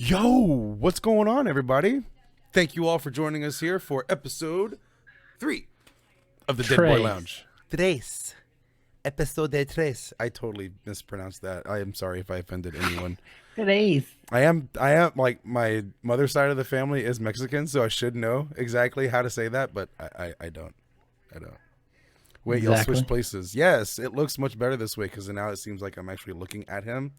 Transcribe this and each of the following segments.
Yo, what's going on, everybody? Thank you all for joining us here for episode 3 of the Dead Boy Tres. Lounge. Tres. Episode de tres. I totally mispronounced that. I am sorry if I offended anyone. Today's. I am like, my mother's side of the family is Mexican, so I should know exactly how to say that, but I don't. Wait, y'all Exactly. switch places. Yes, it looks much better this way because now it seems like I'm actually looking at him.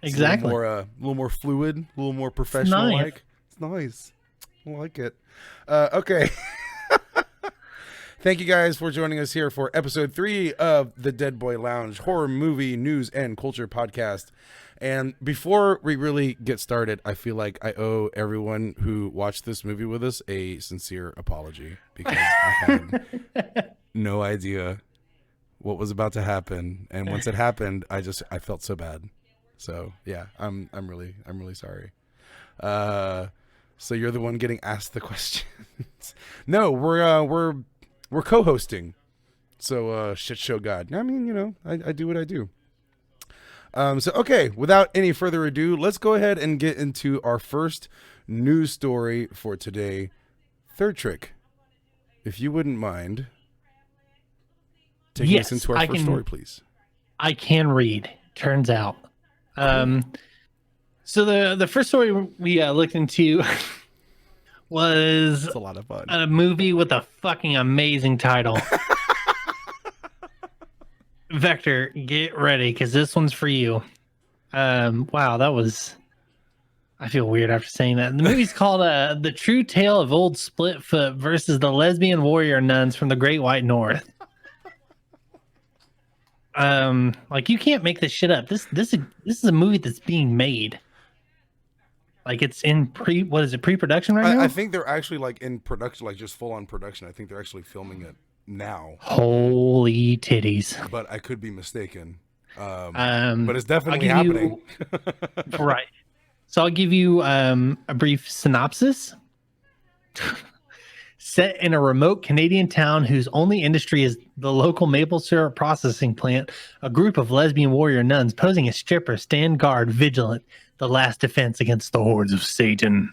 It's Exactly. a little more fluid, a little more professional like. It's nice. I like it. Okay. Thank you guys for joining us here for episode 3 of the Dead Boy Lounge horror movie news and culture podcast. And before we really get started, I feel like I owe everyone who watched this movie with us a sincere apology because I had no idea what was about to happen, and once it happened, I felt so bad. So yeah, I'm really sorry. So you're the one getting asked the questions. No, we're co-hosting. So shit show God. I mean, you know, I do what I do. So okay, without any further ado, let's go ahead and get into our first news story for today. Third Trick, if you wouldn't mind taking us into our first story, please. I can read, turns out. So the first story we looked into was It's a lot of fun. a movie with a fucking amazing title. Vector, get ready, because this one's for you. Wow, that was... I feel weird after saying that. The movie's called The True Tale of Old Splitfoot versus the Lesbian Warrior Nuns from the Great White North. Like, you can't make this shit up. This is a movie that's being made. Like, it's in pre-production right now? I think they're actually like in production, like just full on production. I think they're actually filming it now. Holy titties. But I could be mistaken. But it's I'll definitely give happening. Right. So I'll give you a brief synopsis. Set in a remote Canadian town whose only industry is the local maple syrup processing plant, a group of lesbian warrior nuns posing as strippers stand guard vigilant, the last defense against the hordes of Satan.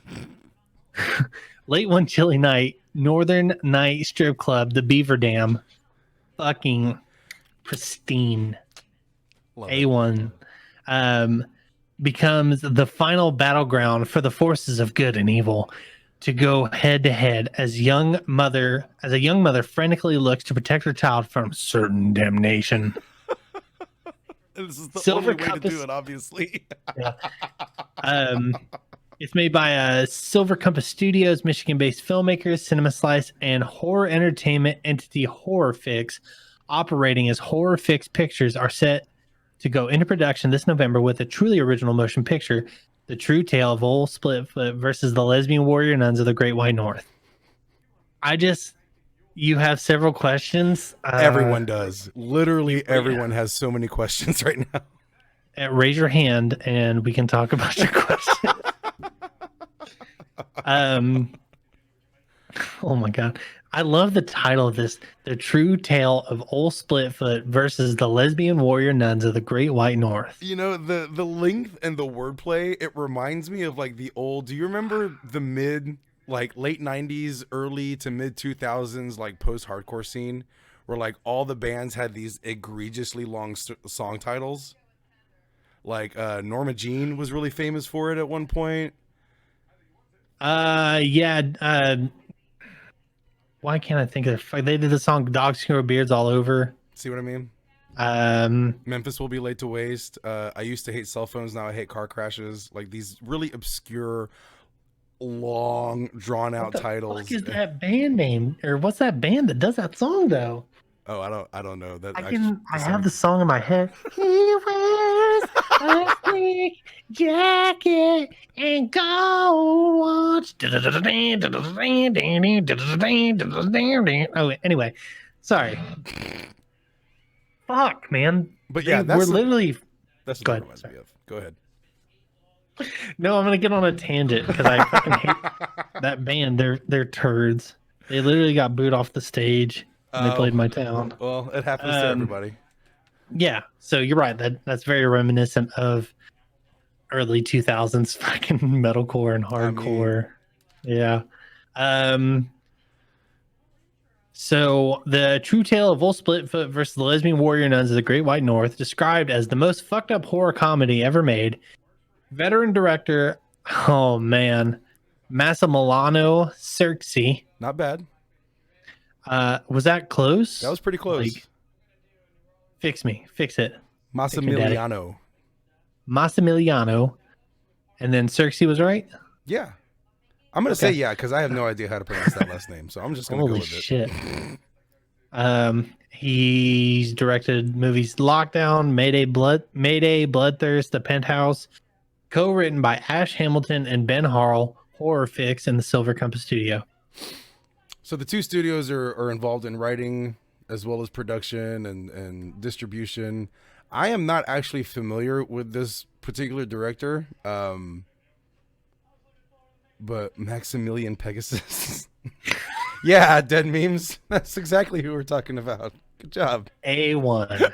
Late one chilly night, Northern Night Strip Club, the Beaver Dam, fucking pristine, Love it. A1, becomes the final battleground for the forces of good and evil to go head to head as a young mother frantically looks to protect her child from certain damnation. This is the Silver only way Compass- to do it, obviously. It's made by Silver Compass Studios, Michigan-based filmmakers, Cinema Slice, and horror entertainment entity Horror Fix, operating as Horror Fix Pictures, are set to go into production this November with a truly original motion picture, The True Tale of Old Splitfoot versus the Lesbian Warrior Nuns of the Great White North. You have several questions. Everyone does. Literally everyone has so many questions right now. Raise your hand and we can talk about your question. Oh my God. I love the title of this, The True Tale of Old Splitfoot versus the Lesbian Warrior Nuns of the Great White North. You know, the length and the wordplay, it reminds me of like the old, do you remember the late 90s, early to mid 2000s, like post-hardcore scene where like all the bands had these egregiously long song titles? Like Norma Jean was really famous for it at one point. Why can't I think of they did the song Dogs Can Grow Beards All Over. See what I mean? Memphis Will Be Laid to Waste. I used to hate cell phones, now I hate car crashes. Like these really obscure, long, drawn out titles. What is that band name? Or what's that band that does that song though? Oh, I don't know. That I have the song in my head. He wears a sleek jacket and gold watch. Oh, anyway, sorry. Fuck, man. But yeah, we're literally. That's what Go that ahead, reminds sorry. me of. Go ahead. No, I'm gonna get on a tangent because I fucking hate that band. They're turds. They literally got booed off the stage. And they played my town. Well, it happens to everybody. Yeah, so you're right. That's very reminiscent of early 2000s fucking metalcore and hardcore. Yeah. So the true tale of Wolf Splitfoot versus the lesbian warrior nuns of the Great White North, described as the most fucked up horror comedy ever made. Veteran director, oh man, Massimiliano Circe. Not bad. Was that close? That was pretty close. Like, fix it. Massimiliano. Massimiliano. And then Circe was right? Yeah. I'm going to say yeah, because I have no idea how to pronounce that last name. So I'm just going to go with shit. He's directed movies Lockdown, Mayday, Bloodthirst, The Penthouse, co-written by Ash Hamilton and Ben Harl, Horror Fix, and the Silver Compass Studio. So the two studios are involved in writing as well as production and distribution. I am not actually familiar with this particular director, but Maximilian Pegasus. Yeah, dead memes. That's exactly who we're talking about. Good job. A1.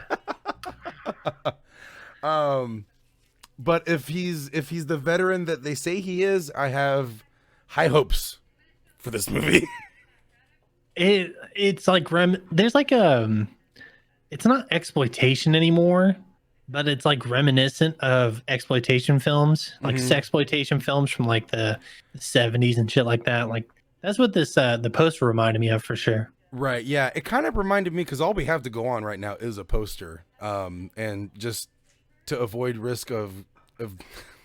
But if he's the veteran that they say he is, I have high hopes for this movie. It's like there's like it's not exploitation anymore, but it's like reminiscent of exploitation films, like sexploitation films from like the 70s and shit like that. Like that's what this the poster reminded me of for sure. Right. Yeah. It kind of reminded me because all we have to go on right now is a poster, and just to avoid risk of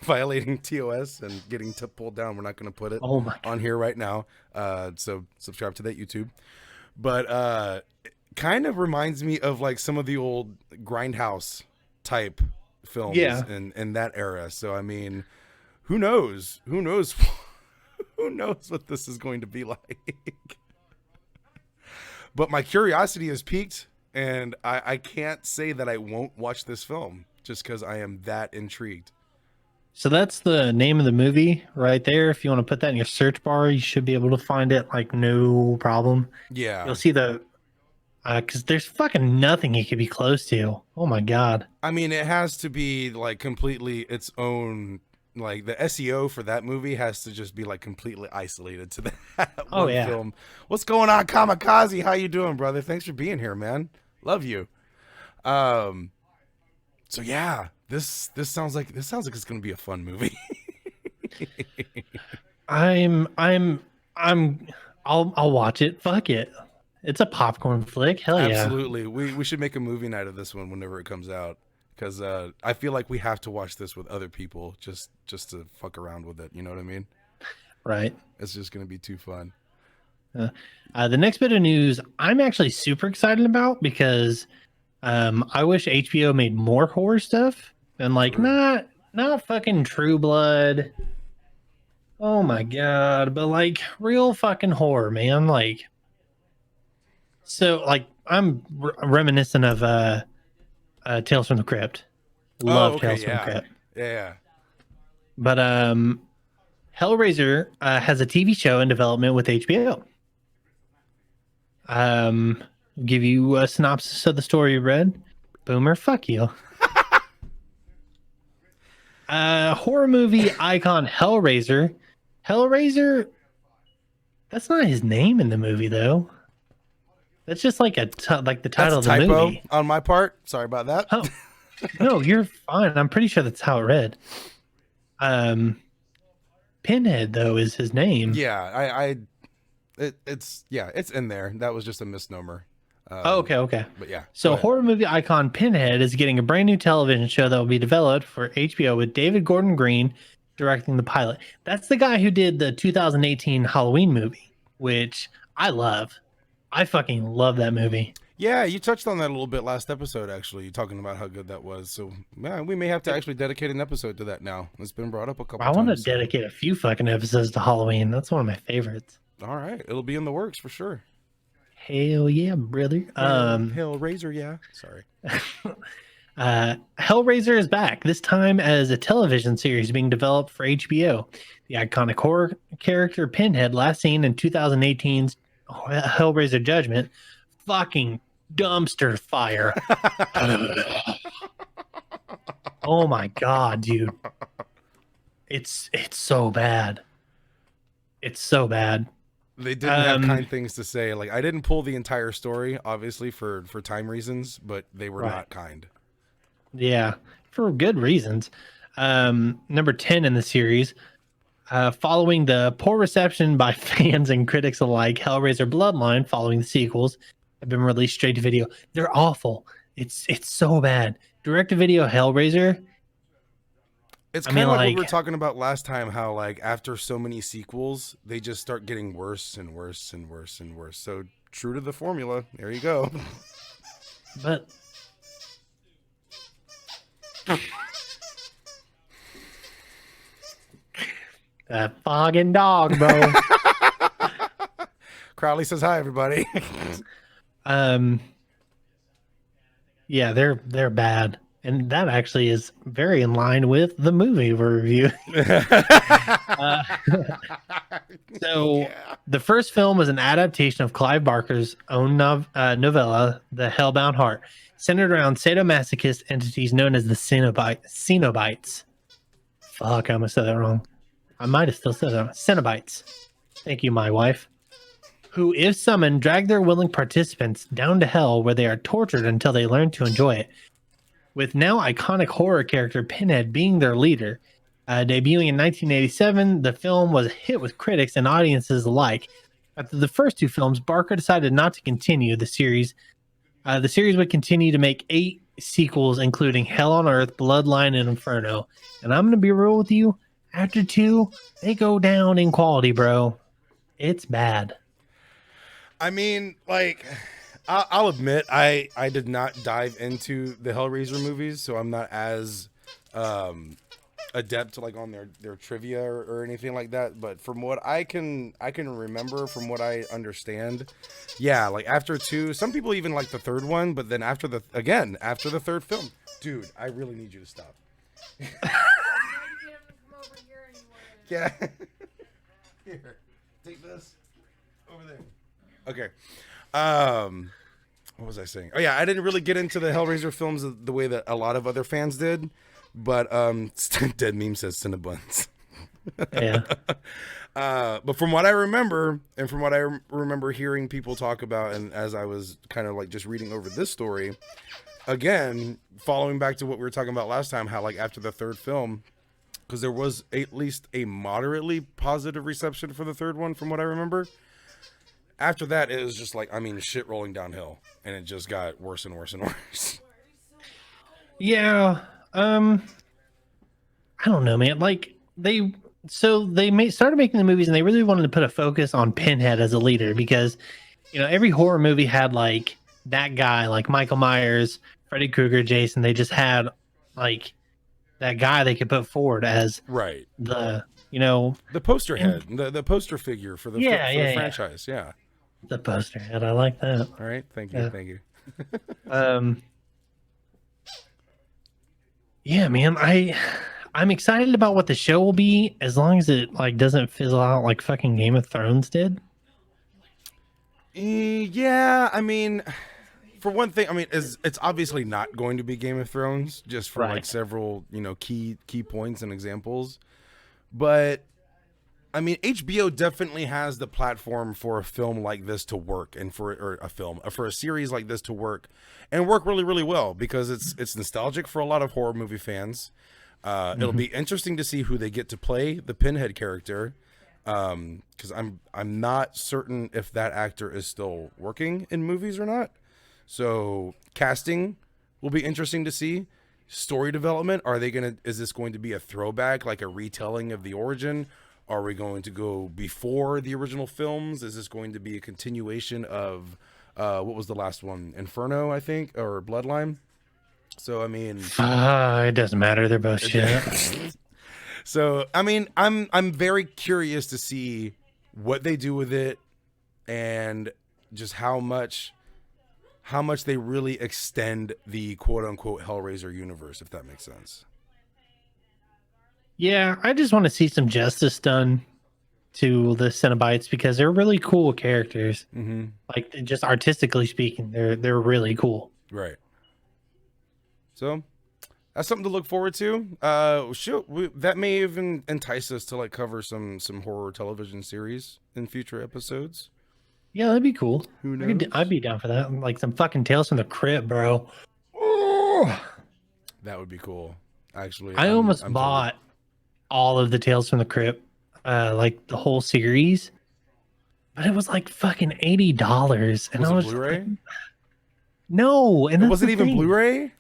violating TOS and getting pulled down, we're not going to put it on here right now. So subscribe to that YouTube. But it kind of reminds me of like some of the old Grindhouse type films in that era. So I mean, who knows? Who knows what this is going to be like? But my curiosity is piqued, and I can't say that I won't watch this film just because I am that intrigued. So that's the name of the movie right there. If you want to put that in your search bar, you should be able to find it like no problem. Yeah. You'll see because there's fucking nothing it could be close to. Oh my God. I mean, it has to be like completely its own, like the SEO for that movie has to just be like completely isolated to that one film. What's going on, Kamikaze? How you doing, brother? Thanks for being here, man. Love you. So yeah, this sounds like it's gonna be a fun movie. I'll watch it. Fuck it. It's a popcorn flick. Hell yeah. Absolutely. We should make a movie night of this one whenever it comes out. Because I feel like we have to watch this with other people just to fuck around with it. You know what I mean? Right. It's just going to be too fun. The next bit of news I'm actually super excited about because I wish HBO made more horror stuff and like not fucking True Blood. Oh my God. But like real fucking horror, man. Like, so like I'm reminiscent of Tales from the Crypt. Love Tales from the Crypt. Yeah. But Hellraiser has a TV show in development with HBO. Give you a synopsis of the story you read. Boomer, fuck you. Horror movie icon Hellraiser. Hellraiser, that's not his name in the movie though. That's just like the title of the movie. On my part. Sorry about that. Oh, no, you're fine. I'm pretty sure that's how it read. Pinhead though is his name. Yeah, it's in there. That was just a misnomer. Okay. But yeah. So horror movie icon Pinhead is getting a brand new television show that will be developed for HBO with David Gordon Green directing the pilot. That's the guy who did the 2018 Halloween movie, which I love. I fucking love that movie. Yeah, you touched on that a little bit last episode, actually, talking about how good that was. So, yeah, we may have to actually dedicate an episode to that now. It's been brought up a couple times. I want to dedicate a few fucking episodes to Halloween. That's one of my favorites. All right. It'll be in the works for sure. Hell yeah, brother. Hellraiser, yeah. Sorry. Hellraiser is back, this time as a television series being developed for HBO. The iconic horror character Pinhead, last seen in 2018's Hellraiser Judgment, fucking dumpster fire. Oh my God, dude. It's so bad. It's so bad. They didn't have kind things to say. Like, I didn't pull the entire story, obviously for time reasons, but they were Right. not kind. Yeah, for good reasons. Number 10 in the series, following the poor reception by fans and critics alike, Hellraiser Bloodline, following the sequels, have been released straight to video. They're awful. It's so bad. Direct to video Hellraiser. It's I kind mean, of like what like- we were talking about last time, how like after so many sequels, they just start getting worse and worse and worse and worse. So true to the formula. There you go. But that fogging dog, bro. Crowley says hi, everybody. Yeah, they're bad. And that actually is very in line with the movie review. So the first film was an adaptation of Clive Barker's own novella, The Hellbound Heart, centered around sadomasochist entities known as the Cenobites. Fuck, I almost said that wrong. I might have still said that. Cenobites. Thank you, my wife. Who, if summoned, drag their willing participants down to hell where they are tortured until they learn to enjoy it. With now iconic horror character Pinhead being their leader. Debuting in 1987, the film was a hit with critics and audiences alike. After the first two films, Barker decided not to continue the series. The series would continue to make 8 sequels, including Hell on Earth, Bloodline, and Inferno. And I'm going to be real with you. After 2, they go down in quality, bro. It's bad. I mean, like, I'll admit, I did not dive into the Hellraiser movies, so I'm not as adept like on their trivia or anything like that. But from what I can remember, from what I understand, yeah, like after 2, some people even like the third one, but then after the third film, dude, I really need you to stop. Yeah. Here, take this over there. Okay. What was I saying? Oh yeah, I didn't really get into the Hellraiser films the way that a lot of other fans did, but Dead Meme says Cinnabons. Yeah. But from what I remember, and from what I remember hearing people talk about, and as I was kind of like just reading over this story, again, following back to what we were talking about last time, how like after the third film, because there was at least a moderately positive reception for the third one, from what I remember. After that, it was just like, I mean, shit rolling downhill, and it just got worse and worse and worse. Yeah. I don't know, man. Like they started making the movies and they really wanted to put a focus on Pinhead as a leader because, you know, every horror movie had like that guy, like Michael Myers, Freddy Krueger, Jason. They just had like that guy they could put forward as Right. the, you know, The poster head, the poster figure for the franchise. Yeah. the poster head. I like that. All right. Thank you. Yeah. Thank you. Yeah, man. I'm excited about what the show will be as long as it like doesn't fizzle out like fucking Game of Thrones did. Yeah, I mean, for one thing, I mean, it's obviously not going to be Game of Thrones, just for like Right. several, you know, key points and examples. But I mean, HBO definitely has the platform for a film like this to work, and for a series like this to work, and work really, really well, because it's nostalgic for a lot of horror movie fans. It'll be interesting to see who they get to play the Pinhead character, because I'm not certain if that actor is still working in movies or not. So casting will be interesting to see. Story development, is this going to be a throwback, like a retelling of the origin? Are we going to go before the original films? Is this going to be a continuation of what was the last one? Inferno, I think, or Bloodline? So I mean, It doesn't matter. They're both shit. so I mean, I'm very curious to see what they do with it, and just how much they really extend the quote unquote Hellraiser universe, if that makes sense. Yeah, I just want to see some justice done to the Cenobites because they're really cool characters. Mm-hmm. Like just artistically speaking, they're really cool. Right. So, That's something to look forward to. That may even entice us to like cover some horror television series in future episodes. Yeah, that'd be cool. Who knows? I'd be down for that. Like some fucking Tales from the Crypt, bro. Oh, That would be cool. Actually, I almost bought all of the Tales from the Crypt, like the whole series, but it was like fucking $80, and Was I it was Blu-ray? like, no, and It that's wasn't the even thing. Blu-ray.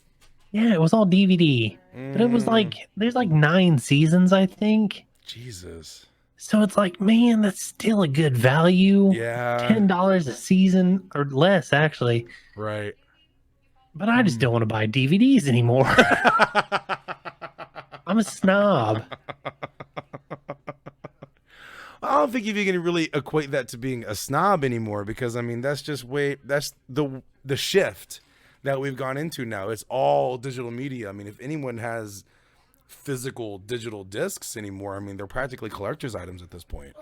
Yeah, it was all DVD, but it was like there's like 9 seasons, I think. Jesus. So it's like, man, that's still a good value. Yeah. $10 a season or less, actually. Right. But I just don't want to buy DVDs anymore. I'm a snob. I don't think you can really equate that to being a snob anymore, because I mean that's the shift that we've gone into now. It's all digital media. I mean, if anyone has physical digital discs anymore, I mean they're practically collector's items at this point.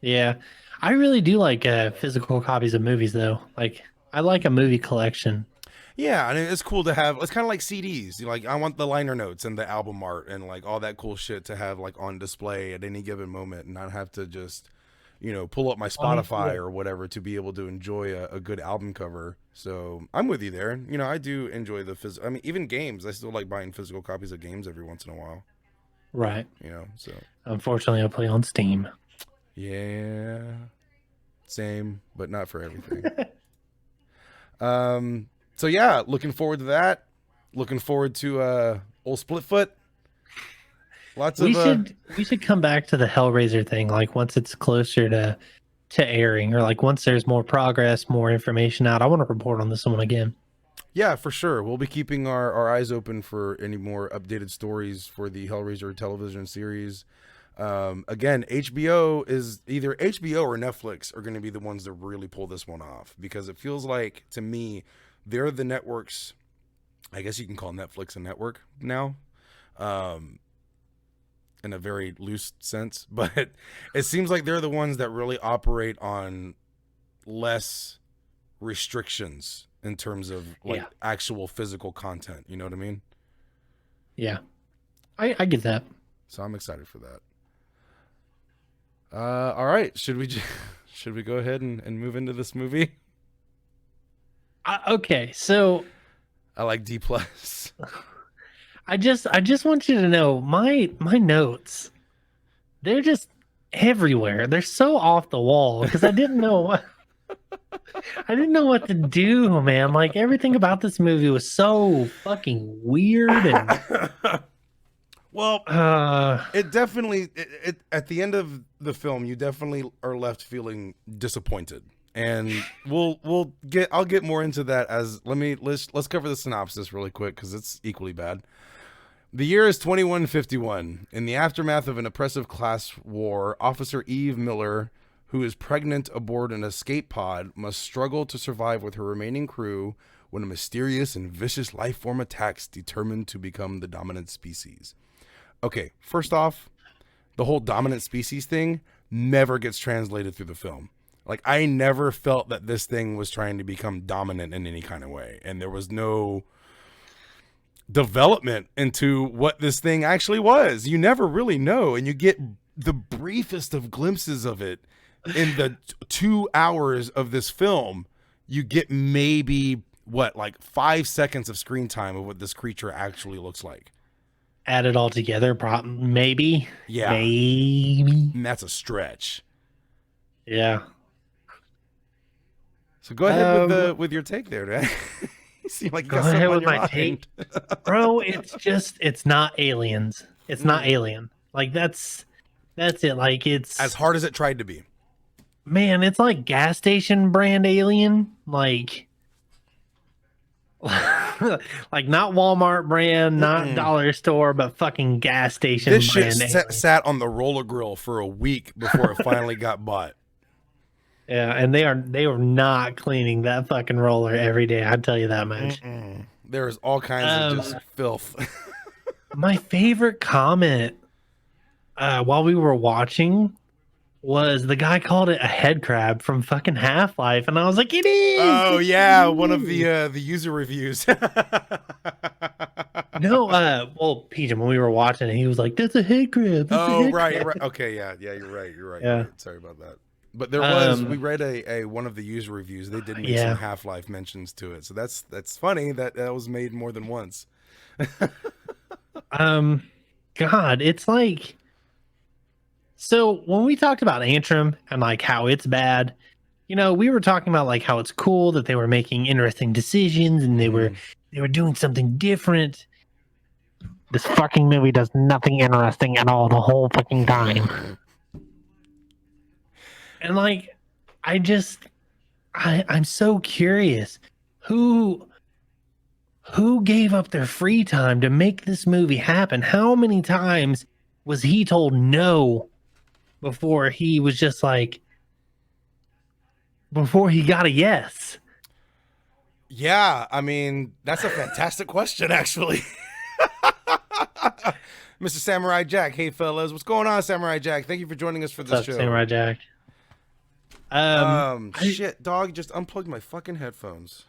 Yeah, I really do like physical copies of movies, though. Like, I like a movie collection. Yeah, and it's cool to have. It's kind of like CDs. Like, I want the liner notes and the album art and like all that cool shit to have like on display at any given moment, and not have to just, pull up my Spotify or whatever to be able to enjoy a good album cover. So I'm with you there. I do enjoy the physical. I mean, even games. I still like buying physical copies of games every once in a while. Right. So Unfortunately, I play on Steam. yeah, same, but not for everything. So yeah, looking forward to that. Looking forward to old Splitfoot. We should come back to the Hellraiser thing, like once it's closer to airing, or like once there's more progress, more information out. I want to report on this one again. Yeah, for sure. We'll be keeping our eyes open for any more updated stories for the Hellraiser television series. Again, HBO is either HBO or Netflix are going to be the ones that really pull this one off, because it feels like, to me, they're the networks. I guess you can call Netflix a network now, in a very loose sense, but it seems like they're the ones that really operate on less restrictions in terms of like actual physical content. You know what I mean? Yeah, I get that. So I'm excited for that. All right, should we go ahead and move into this movie? Okay, so I like D plus. I just want you to know my notes. They're just everywhere. They're so off the wall because I didn't know what to do, man. Like, everything about this movie was so fucking weird and Well, it definitely at the end of the film, you definitely are left feeling disappointed. And I'll get more into that let's cover the synopsis really quick, because it's equally bad. The year is 2151. In the aftermath of an oppressive class war, Officer Eve Miller, who is pregnant aboard an escape pod, must struggle to survive with her remaining crew when a mysterious and vicious life form attacks, determined to become the dominant species. Okay, first off, the whole dominant species thing never gets translated through the film. Like, I never felt that this thing was trying to become dominant in any kind of way. And there was no development into what this thing actually was. You never really know. And you get the briefest of glimpses of it in the 2 hours of this film. You get maybe, like 5 seconds of screen time of what this creature actually looks like. Add it all together, maybe. Yeah. Maybe. And that's a stretch. Yeah. So go ahead with your take there, man. You seem like you got something on your mind. Bro, it's not aliens. It's not Alien. Like, that's it. Like, it's as hard as it tried to be. Man, it's like gas station brand Alien. Like like not Walmart brand, not dollar store, but fucking gas station this brand. This shit sat on the roller grill for a week before it finally got bought. Yeah, and they were not cleaning that fucking roller every day. I'd tell you that much. There's all kinds of just filth. My favorite comment while we were watching was the guy called it a head crab from fucking Half-Life, and I was like, it is. Oh yeah, one of the user reviews. No, well, PJ, when we were watching it, he was like, "That's a head crab." That's a Oh, head right, crab." right. Okay, yeah, you're right. You're Yeah. right. Sorry about that. But there was we Um, read a one of the user reviews. They did make some yeah. Half-Life mentions to it, so that's funny that that was made more than once. Um, God, it's like so when we talked about Antrim and like how it's bad, we were talking about like how it's cool that they were making interesting decisions and Mhm. they were doing something different. This fucking movie does nothing interesting at all the whole fucking time. And like I just I'm so curious who who gave up their free time to make this movie happen? How many times was he told no before he was just like before he got a yes? Yeah, I mean, that's a fantastic question, actually. Mr. Samurai Jack, hey fellas, what's going on, Samurai Jack? Thank you for joining us for What's this up, show. Samurai Jack? I Shit, dog, just unplugged my fucking headphones.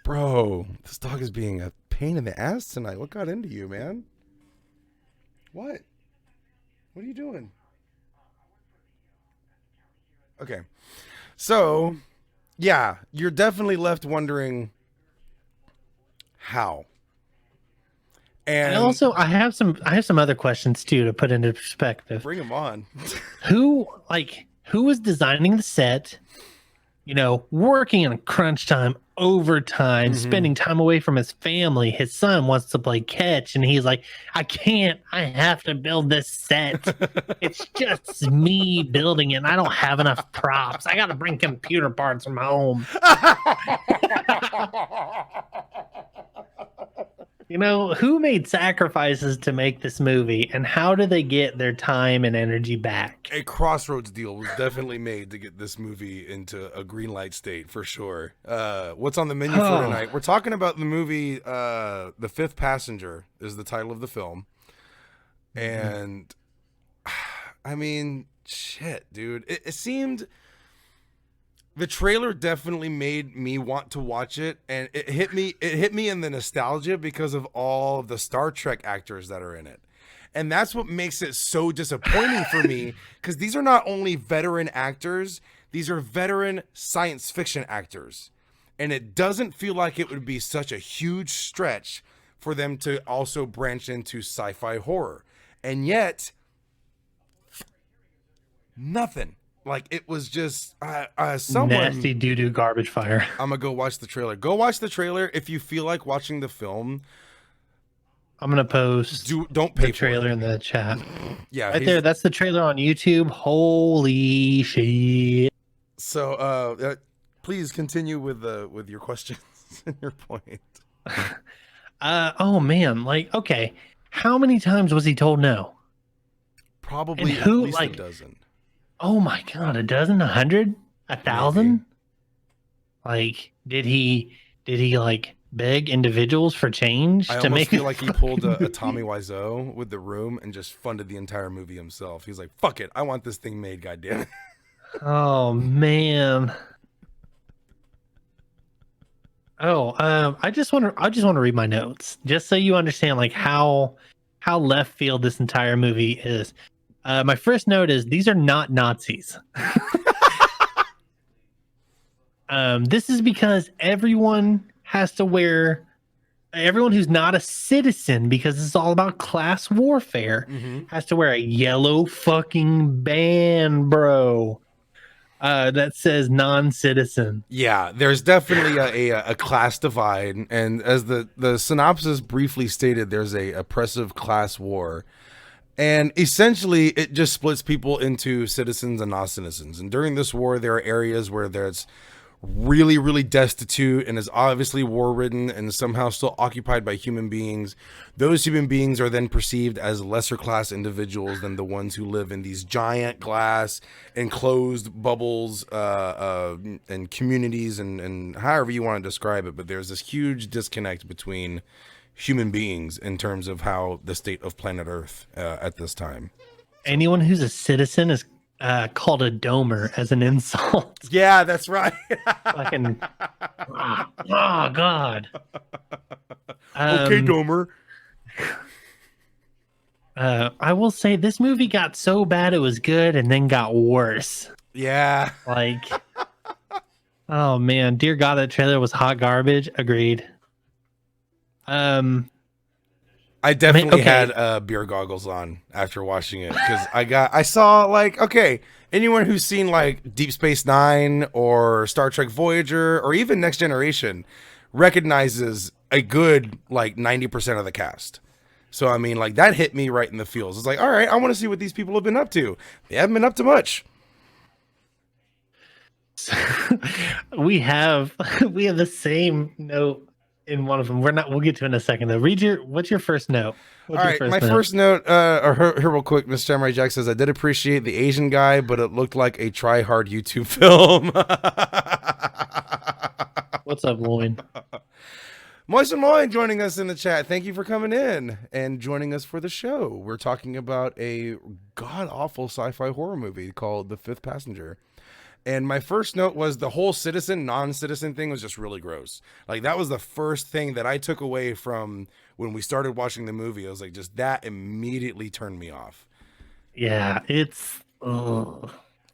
Bro, this dog is being a pain in the ass tonight. What got into you, man? What? What are you doing? Okay. So, yeah, you're definitely left wondering how. And I have some other questions too to put into perspective. bring him on. Who was designing the set? Working in crunch time, overtime, spending time away from his family. His son wants to play catch, and he's like, I can't. I have to build this set. It's just me building it. And I don't have enough props. I got to bring computer parts from home. Who made sacrifices to make this movie, and how do they get their time and energy back? A crossroads deal was definitely made to get this movie into a green light state for sure. What's on the menu for tonight? We're talking about the movie The Fifth Passenger is the title of the film. And I mean, shit, dude. It seemed the trailer definitely made me want to watch it, and it hit me in the nostalgia because of all of the Star Trek actors that are in it. And that's what makes it so disappointing for me, because these are not only veteran actors, these are veteran science fiction actors. And it doesn't feel like it would be such a huge stretch for them to also branch into sci-fi horror. And yet, nothing. Like, it was just someone. Nasty doo-doo garbage fire. I'm gonna go watch the trailer. Go watch the trailer if you feel like watching the film. I'm gonna post Don't pay the trailer in the chat. Yeah, Right there. That's the trailer on YouTube. Holy shit! So, please continue with your questions and your point. Oh man, like okay, how many times was he told no? Probably And who, at least like- a dozen. Oh my god, a dozen, 100, 1,000? Like, did he like beg individuals for change I to almost make feel like he pulled a Tommy Wiseau with The Room and just funded the entire movie himself. He's like, "Fuck it, I want this thing made, goddamn it." Oh man. Oh, I just want to read my notes just so you understand like how left field this entire movie is. My first note is these are not Nazis. This is because everyone who's not a citizen, because it's all about class warfare, has to wear a yellow fucking band, bro. That says non-citizen. Yeah, there's definitely a class divide, and as the synopsis briefly stated, there's a oppressive class war. And essentially, it just splits people into citizens and non-citizens. And during this war, there are areas where there's really, really destitute and is obviously war-ridden and somehow still occupied by human beings. Those human beings are then perceived as lesser class individuals than the ones who live in these giant glass enclosed bubbles and communities and however you want to describe it. But there's this huge disconnect between human beings in terms of how the state of planet Earth at this time. Anyone who's a citizen is called a domer as an insult. Yeah, that's right. Fucking, oh God. Okay, Um, Domer. I will say this movie got so bad it was good and then got worse. Yeah. Like, oh man, dear God, that trailer was hot garbage. Agreed. Um, I definitely okay. had beer goggles on after watching it because I saw like, okay, anyone who's seen like Deep Space Nine or Star Trek Voyager or even Next Generation recognizes a good like 90% of the cast. So I mean, like that hit me right in the feels. It's like, all right, I want to see what these people have been up to. They haven't been up to much. we have we have the same note in one of them. We'll get to it in a second though. What's your first note? What's All your right, my note? first note, here real quick, Mr. Samurai Jack says, I did appreciate the Asian guy, but it looked like a try-hard YouTube film. What's up, Lloyd? Moist and Moin joining us in the chat. Thank you for coming in and joining us for the show. We're talking about a god-awful sci-fi horror movie called The Fifth Passenger. And my first note was the whole citizen, non-citizen thing was just really gross. Like, that was the first thing that I took away from when we started watching the movie. I was like, just that immediately turned me off. Yeah, it's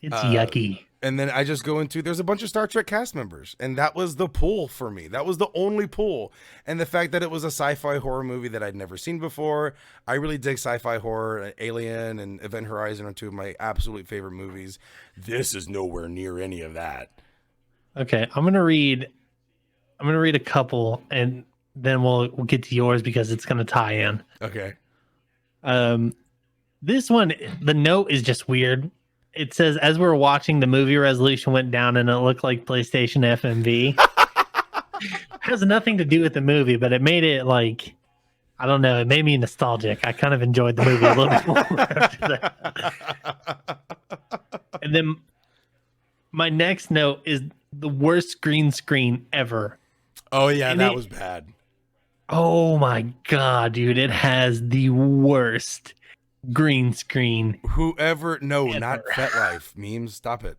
yucky. And then I just go into, there's a bunch of Star Trek cast members. And that was the pull for me. That was the only pull. And the fact that it was a sci-fi horror movie that I'd never seen before. I really dig sci-fi horror. Alien and Event Horizon are two of my absolute favorite movies. This is nowhere near any of that. Okay, I'm gonna read a couple and then we'll get to yours because it's gonna tie in. Okay. This one, the note is just weird. It says, as we're watching, the movie resolution went down and it looked like PlayStation FMV. Has nothing to do with the movie, but it made it like, I don't know, it made me nostalgic. I kind of enjoyed the movie a little bit more after that. And then my next note is the worst green screen ever. Oh, yeah, And that was bad. Oh my God, dude. It has the worst green screen. Whoever, no, Ever. not FetLife memes. Stop it.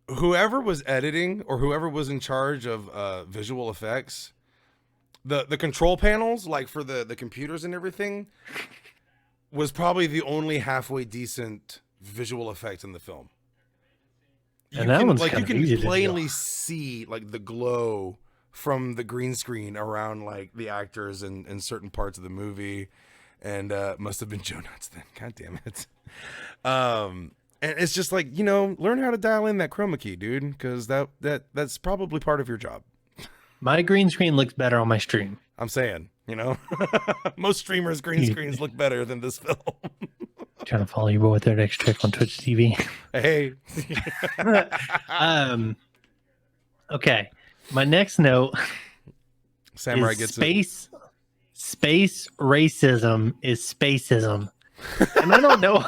Whoever was editing or whoever was in charge of visual effects, the control panels, like for the computers and everything, was probably the only halfway decent visual effect in the film. And that one's like you kind of easy can to plainly do. see like the glow from the green screen around like the actors and certain parts of the movie. And must have been Joe Nuts then. God damn it. And it's just like, you know, learn how to dial in that chroma key, dude, because that's probably part of your job. My green screen looks better on my stream. I'm saying, you know, most streamers' green screens look better than this film. Trying to follow you boy with their next trick on Twitch TV. Hey. Okay. My next note Samurai is gets space racism is spacism. And I don't know.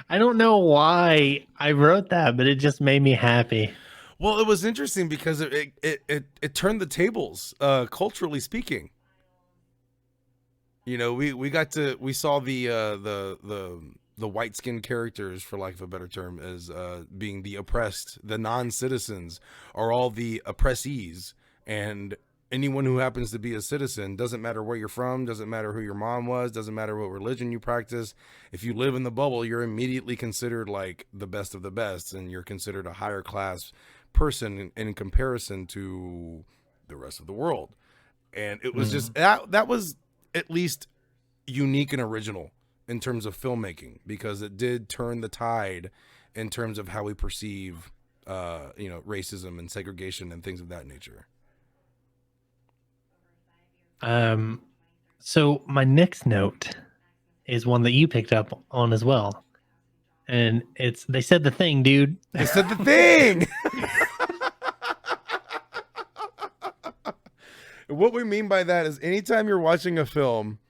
I don't know why I wrote that, but it just made me happy. Well, it was interesting because it turned the tables, culturally speaking. You know, we saw the white skinned characters, for lack of a better term, as being the oppressed. The non-citizens are all the oppressees, and anyone who happens to be a citizen, doesn't matter where you're from, doesn't matter who your mom was, doesn't matter what religion you practice. If you live in the bubble, you're immediately considered like the best of the best, and you're considered a higher class person in comparison to the rest of the world. And it was just that was at least unique and original in terms of filmmaking, because it did turn the tide in terms of how we perceive racism and segregation and things of that nature. So my next note is one that you picked up on as well. And it's, they said the thing, dude. They said the thing. What we mean by that is anytime you're watching a film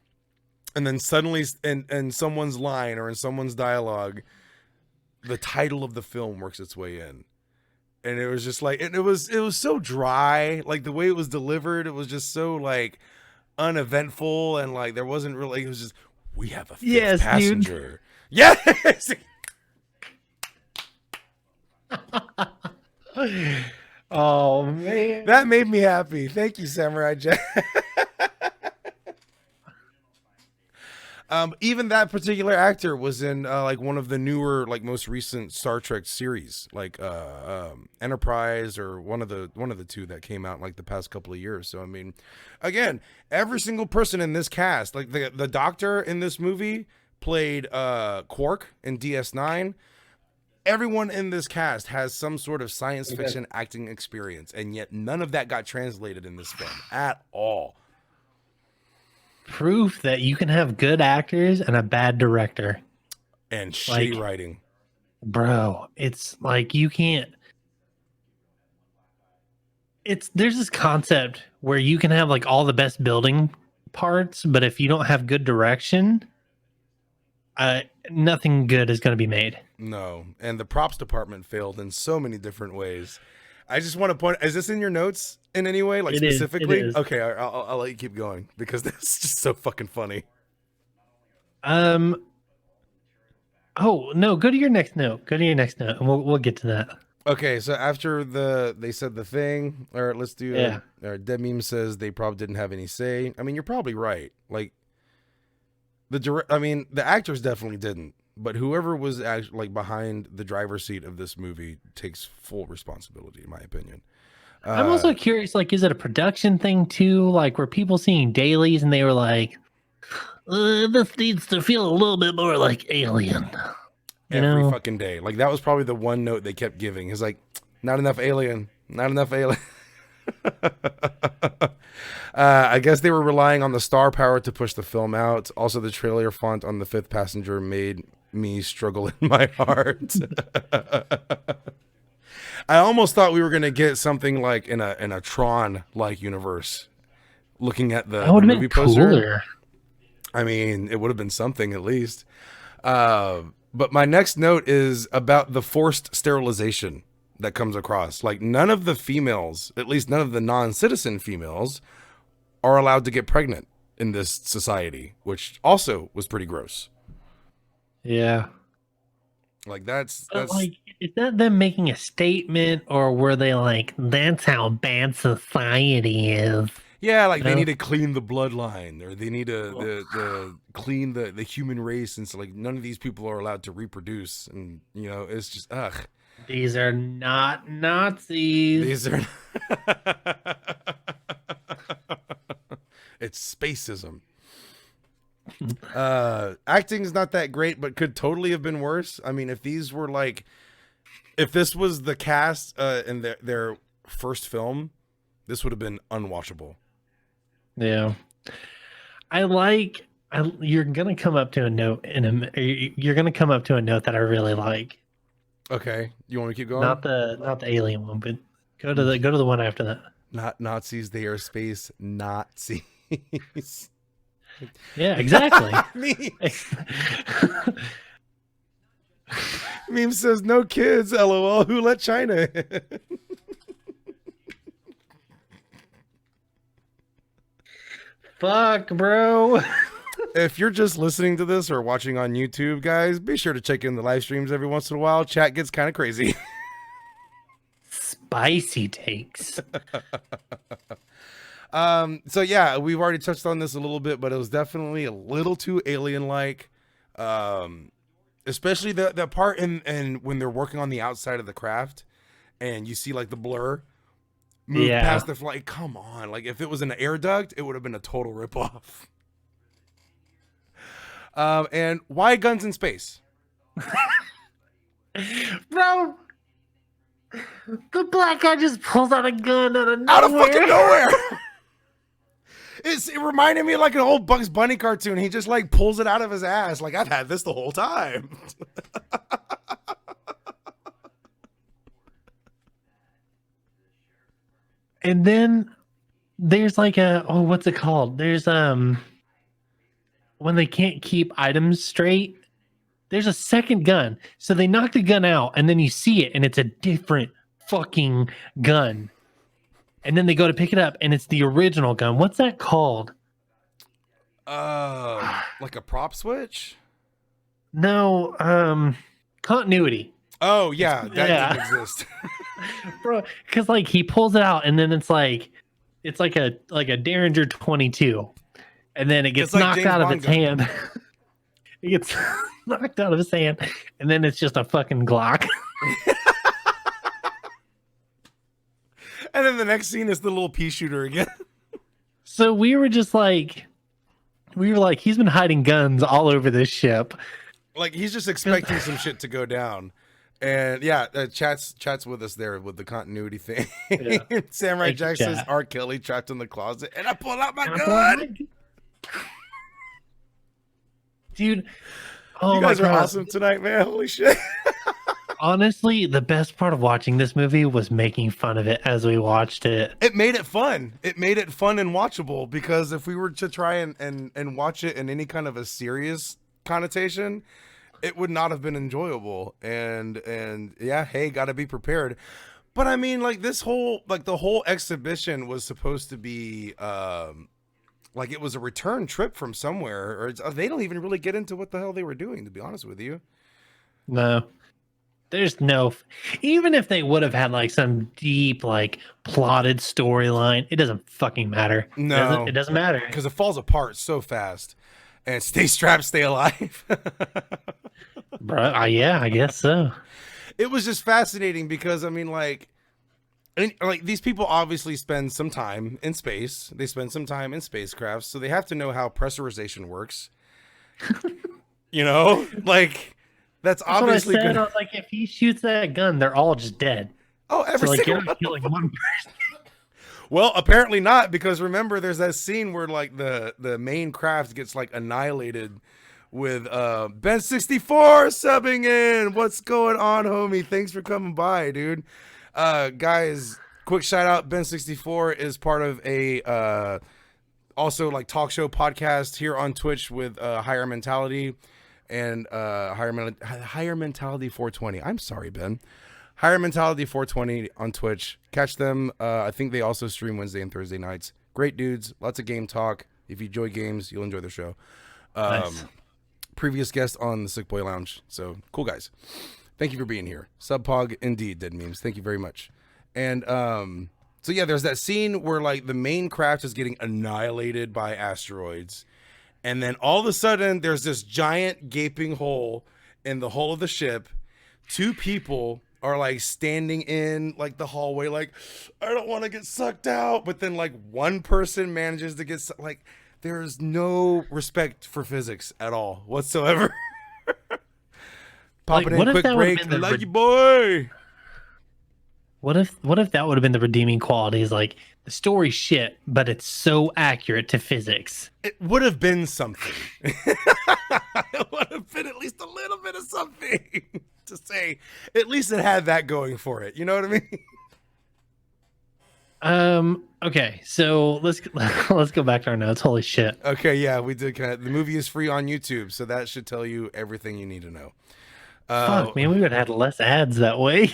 and then suddenly in someone's line or in someone's dialogue, the title of the film works its way in. And it was just like, and it was so dry, like the way it was delivered, it was just so like uneventful, and like there wasn't really, it was just, we have a fifth passenger. Dude. Yes. Oh man. That made me happy. Thank you, Samurai Jack. Even that particular actor was in like one of the newer, like most recent Star Trek series, like Enterprise, or one of the two that came out in, like the past couple of years. So I mean, again, every single person in this cast, like the Doctor in this movie played Quark in DS9. Everyone in this cast has some sort of science fiction acting experience, and yet none of that got translated in this film at all. Proof that you can have good actors and a bad director. And shitty Like, writing. Bro, it's like you can't. There's this concept where you can have like all the best building parts, but if you don't have good direction, nothing good is going to be made. No, and the props department failed in so many different ways. I just want to point. Is this in your notes in any way, like specifically? It is. Okay, I'll let you keep going because this is just so fucking funny. Oh no, go to your next note. Go to your next note, and we'll get to that. Okay, so after they said the thing, or let's do. Yeah. Dead Meme says they probably didn't have any say. I mean, you're probably right. Like the actors definitely didn't. But whoever was actually like behind the driver's seat of this movie takes full responsibility, in my opinion. I'm also curious, like, is it a production thing too? Like, were people seeing dailies and they were like, this needs to feel a little bit more like Alien. Every fucking day. Like, that was probably the one note they kept giving. It's like, not enough Alien. Not enough Alien. I guess they were relying on the star power to push the film out. Also, the trailer font on the fifth passenger made me struggle in my heart. I almost thought we were gonna get something like in a Tron like universe. Looking at the movie poster, cooler. I mean, it would have been something at least. But my next note is about the forced sterilization that comes across. Like, none of the females, at least none of the non-citizen females, are allowed to get pregnant in this society, which also was pretty gross. Yeah. Like, that's like, is that them making a statement, or were they like, that's how bad society is? Yeah, like they need to clean the bloodline, or they need to clean the human race, and so like none of these people are allowed to reproduce, and it's just ugh. These are not Nazis. These are it's spacism. Acting is not that great, but could totally have been worse. I mean, if this was the cast in their first film, this would have been unwatchable. Yeah. You're gonna come up to a note you're gonna come up to a note that I really like. Okay, you want me to keep going? Not the alien one, but go to the one after that. Not Nazis, they are space Nazis. Yeah, exactly. Meme says no kids, LOL. Who let China in? Fuck, bro. If you're just listening to this or watching on YouTube, guys, be sure to check in the live streams every once in a while. Chat gets kind of crazy. Spicy takes. So yeah, we've already touched on this a little bit, but it was definitely a little too alien-like. Especially the part in when they're working on the outside of the craft and you see like the blur move past the flight. Come on. Like, if it was an air duct, it would have been a total ripoff. And why guns in space? Bro, the black guy just pulls out a gun out of nowhere. Out of fucking nowhere. It reminded me of like an old Bugs Bunny cartoon. He just like pulls it out of his ass. Like, I've had this the whole time. And then there's like what's it called? There's when they can't keep items straight, there's a second gun. So they knock the gun out and then you see it and it's a different fucking gun. And then they go to pick it up and it's the original gun. What's that called? Like a prop switch? No, continuity. Oh yeah, that didn't exist. bro. Because like he pulls it out, and then it's like a Derringer 22, and then it gets It's like knocked James out of Bond its gun. hand. It gets knocked out of his hand, and then it's just a fucking Glock. And then the next scene is the little pea shooter again. So we were like, he's been hiding guns all over this ship. Like he's just expecting some shit to go down. And yeah, chats with us there with the continuity thing. Yeah. Samurai Thank you, Jack says chat. R. Kelly trapped in the closet, and I pull out my And I gun. thought, dude. Oh You my guys are God. awesome tonight, man. Holy shit. Honestly, the best part of watching this movie was making fun of it as we watched it. It made it fun. It made it fun and watchable, because if we were to try and watch it in any kind of a serious connotation, it would not have been enjoyable. And yeah, hey, gotta be prepared. But I mean, like this whole, like the whole exhibition was supposed to be like it was a return trip from somewhere, or they don't even really get into what the hell they were doing, to be honest with you. No, there's no, even if they would have had like some deep, like plotted storyline, it doesn't fucking matter. No. It doesn't matter. Because it falls apart so fast. And stay strapped, stay alive. Bro, yeah, I guess so. It was just fascinating because, I mean, like these people obviously spend some time in space. They spend some time in spacecraft, so they have to know how pressurization works. You know, like that's That's obviously what I said. I gonna. was like, if he shoots that gun, they're all just dead. Oh, So every like, single you're one. not killing one person. Well, apparently not, because remember, there's that scene where like the main craft gets like annihilated with Ben 64 subbing in. What's going on, homie? Thanks for coming by, dude. Guys, quick shout out. Ben 64 is part of a also like talk show podcast here on Twitch with Higher Mentality and Higher Mentality 420. I'm sorry, Ben. Higher Mentality 420 on Twitch. Catch them. I think they also stream Wednesday and Thursday nights. Great dudes. Lots of game talk. If you enjoy games, you'll enjoy the show. Nice. Previous guest on the Sick Boy Lounge. So cool guys. Thank you for being here. Subpog indeed, Dead Memes. Thank you very much. And so yeah, there's that scene where like the main craft is getting annihilated by asteroids. And then all of a sudden there's this giant gaping hole in the hull of the ship. Two people are like standing in like the hallway, like, I don't want to get sucked out. But then like one person manages to get like, there's no respect for physics at all whatsoever. Popping Like, in quick break. Love you, boy. What if that would have been the redeeming qualities? Like, the story's shit, but it's so accurate to physics. It would have been something. It would have been at least a little bit of something to say. At least it had that going for it. You know what I mean? Okay, so let's go back to our notes. Holy shit. Okay, yeah, we did kind of. The movie is free on YouTube, so that should tell you everything you need to know. Fuck, man, we would have had less ads that way.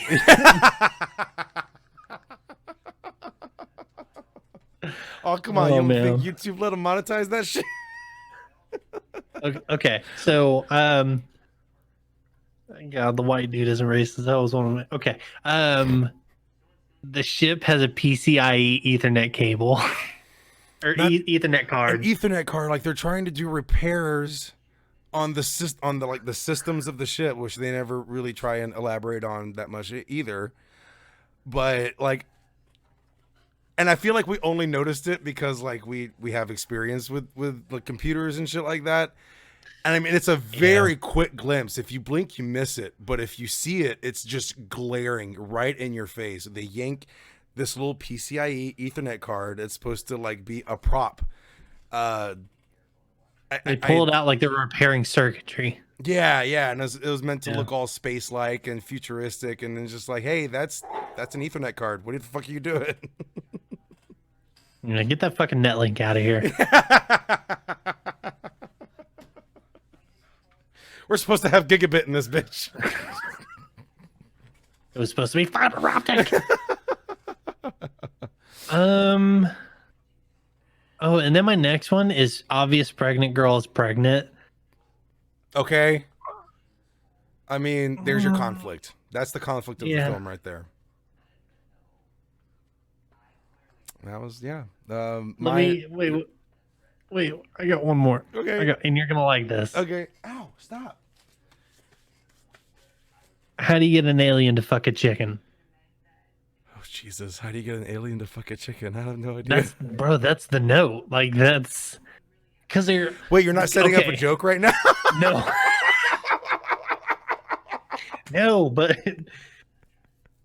Oh, come on. Oh, You don't man. think YouTube let them monetize that shit? Okay, so God, the white dude isn't racist. That was one of my. Okay, the ship has a PCIe Ethernet cable or Not- Ethernet An card. Ethernet card, like they're trying to do repairs on the the systems of the ship, which they never really try and elaborate on that much either. But like, and I feel like we only noticed it because like we have experience with the computers and shit like that. And I mean, it's a very quick glimpse. If you blink, you miss it. But if you see it, it's just glaring right in your face. They yank this little PCIe Ethernet card. It's supposed to like be a prop. They pulled out like they were repairing circuitry. Yeah, and it was meant to look all space-like and futuristic, and then just like, hey, that's an Ethernet card. What the fuck are you doing? You know, get that fucking Netlink out of here. We're supposed to have gigabit in this bitch. It was supposed to be fiber optic. Oh, and then my next one is obvious pregnant girl is pregnant. Okay. I mean, there's your conflict. That's the conflict of the film right there. That was yeah. Let me wait. I got one more. Okay. And you're gonna like this. Okay. Ow! Stop. How do you get an alien to fuck a chicken? Oh Jesus! How do you get an alien to fuck a chicken? I have no idea. That's the note. Like that's because they're. Wait, you're not setting up a okay. joke right now? No. No, but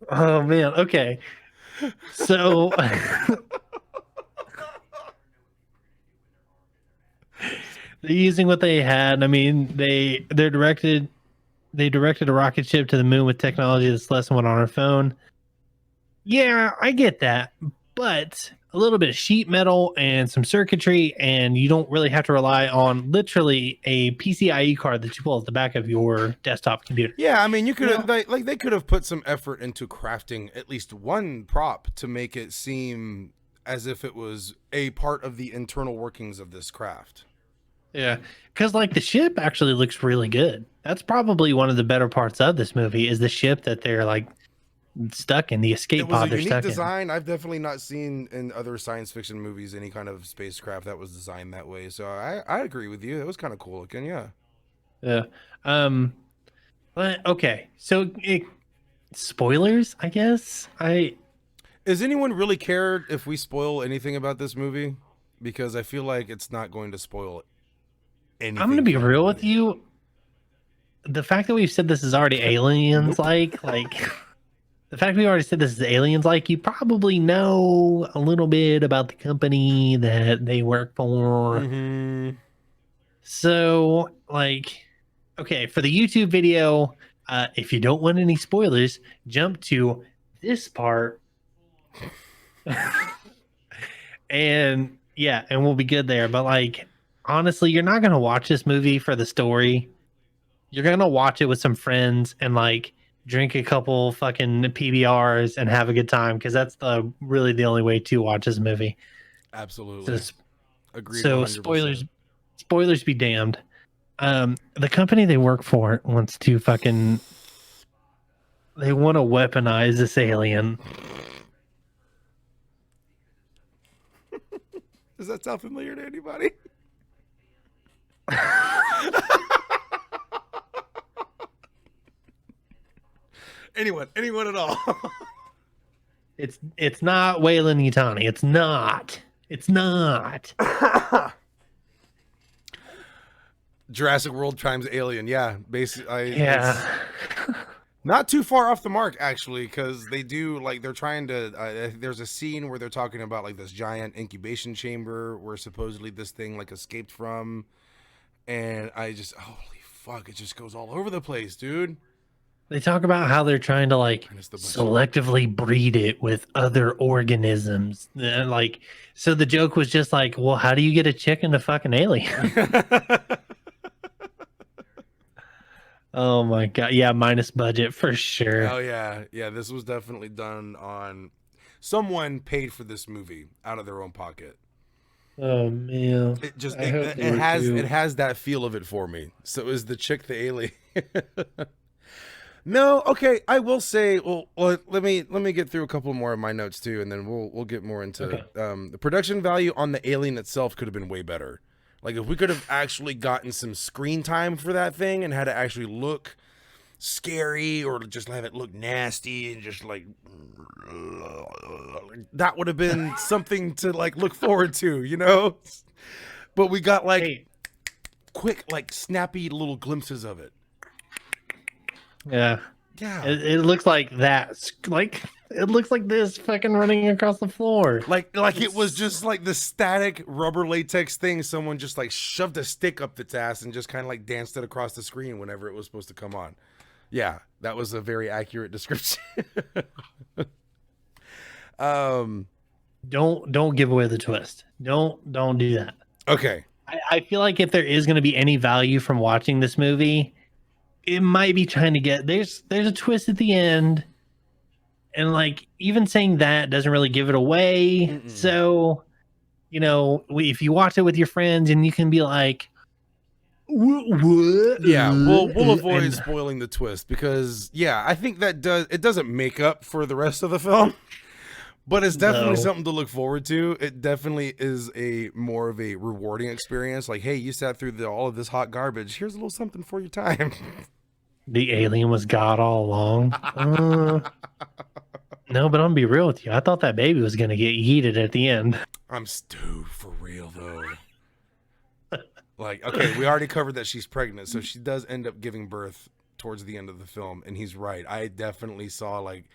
oh man, okay. So they're using what they had. I mean, they directed a rocket ship to the moon with technology that's less than what on our phone. Yeah, I get that, but a little bit of sheet metal and some circuitry, and you don't really have to rely on literally a PCIe card that you pull at the back of your desktop computer. Yeah, I mean, you could have like they could have put some effort into crafting at least one prop to make it seem as if it was a part of the internal workings of this craft. Yeah, because like the ship actually looks really good. That's probably one of the better parts of this movie is the ship that they're like stuck in, the escape It was pod a they're unique stuck design. I've definitely not seen in other science fiction movies any kind of spacecraft that was designed that way. So I agree with you. It was kind of cool looking. Yeah. in. Yeah. But okay. So spoilers, I guess. Is anyone really cared if we spoil anything about this movie? Because I feel like it's not going to spoil anything. I'm gonna be for real anybody. with you. The fact that we've said this is already aliens, like the fact we already said this is aliens, like you probably know a little bit about the company that they work for. Mhm. So, like, okay, for the YouTube video, if you don't want any spoilers, jump to this part. And yeah, and we'll be good there. But like, honestly, you're not gonna watch this movie for the story. You're gonna watch it with some friends and like drink a couple fucking PBRs and have a good time because that's really the only way to watch this movie. Absolutely. So, Agreed. so 100%. spoilers be damned. The company they work for wants to they want to weaponize this alien. Does that sound familiar to anybody? Anyone at all? It's not Wayland Yutani. It's not. It's not. Jurassic World times Alien. Yeah, basically. Yeah. Not too far off the mark, actually, because they do like they're trying to. There's a scene where they're talking about like this giant incubation chamber where supposedly this thing like escaped from, and I just holy fuck, it just goes all over the place, dude. They talk about how they're trying to like Minus the budget. selectively breed it with other organisms. And, like, so the joke was just like, well, how do you get a chicken to fuck an alien? Oh my god. Yeah, minus budget for sure. Oh yeah, yeah. This was definitely done on. Someone paid for this movie out of their own pocket. Oh man. It just I hope it they were has too. it has that feel of it for me. So is the chick the alien? No, okay. I will say. Well, let me get through a couple more of my notes too, and then we'll get more into Okay. the production value on the alien itself could have been way better. Like if we could have actually gotten some screen time for that thing and had it actually look scary or just have it look nasty and just like that would have been something to like look forward to, you know? But we got like Hey, quick, like snappy little glimpses of it. yeah. Yeah. It looks like that. Like it looks like this fucking running across the floor. Like it was just like the static rubber latex thing. Someone just like shoved a stick up its ass and just kind of like danced it across the screen whenever it was supposed to come on. Yeah, that was a very accurate description. Don't give away the twist. Don't do that. Okay. I feel like if there is going to be any value from watching this movie, it might be trying to get there's a twist at the end, and like even saying that doesn't really give it away. Mm-mm. So, you know, if you watch it with your friends and you can be like, what? Yeah, we'll avoid And- spoiling the twist because yeah, I think that it doesn't make up for the rest of the film. But it's definitely No. something to look forward to. It definitely is a more of a rewarding experience. Like, hey, you sat through all of this hot garbage. Here's a little something for your time. The alien was God all along. No, but I'm gonna be real with you. I thought that baby was gonna get yeeted at the end. I'm stoked for real though. Like, okay, we already covered that she's pregnant, so she does end up giving birth towards the end of the film, and he's right. I definitely saw like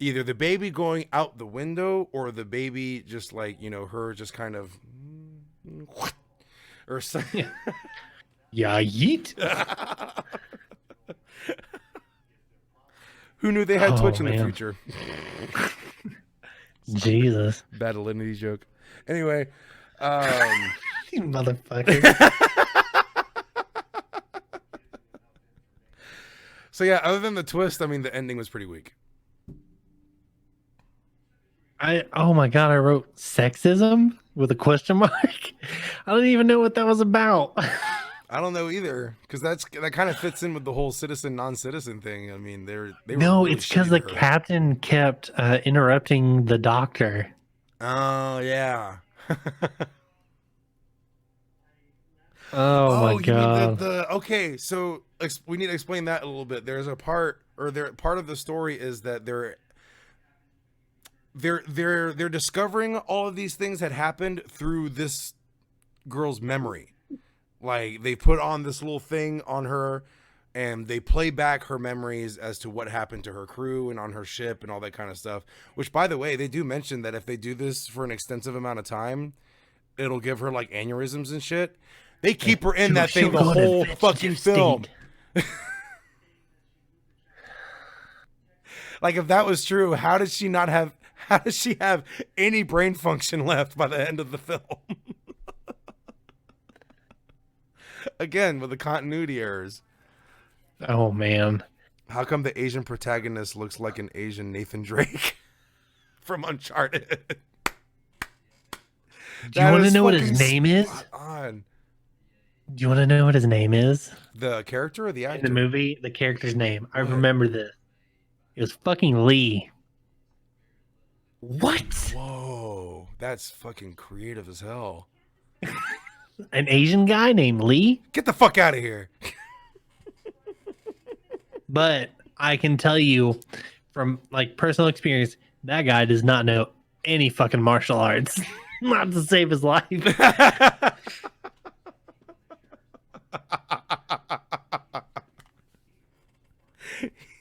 either the baby going out the window or the baby just like, you know, her just kind of or something. Yeah, yeet. Who knew they had Oh, Twitch in the man. future? Jesus. Bad Alinity joke. Anyway, You motherfucker. so yeah, other than the twist, I mean, the ending was pretty weak. Oh my god, I wrote sexism with a question mark. I don't even know what that was about. I don't know either, because that kind of fits in with the whole citizen non-citizen thing. I mean, they were No, really it's because shitty the to her. captain kept interrupting the doctor. Oh yeah. Oh my you god. mean the okay? So we need to explain that a little bit. There's a part, or part of the story is that they're discovering all of these things that happened through this girl's memory. Like they put on this little thing on her and they play back her memories as to what happened to her crew and on her ship and all that kind of stuff. Which, by the way, they do mention that if they do this for an extensive amount of time, it'll give her like aneurysms and shit. They keep her in that thing the She'll go into whole vegetative fucking film. state. Like if that was true, how does she have any brain function left by the end of the film? Again, with the continuity errors. Oh man. How come the Asian protagonist looks like an Asian Nathan Drake from Uncharted? Do you want to know what his name is? On. Do you want to know what his name is? The character or the In actor? the movie, the character's name. I What? remember this. It was fucking Lee. What? Whoa, that's fucking creative as hell. An Asian guy named Lee? Get the fuck out of here. But I can tell you from like personal experience, that guy does not know any fucking martial arts. Not to save his life.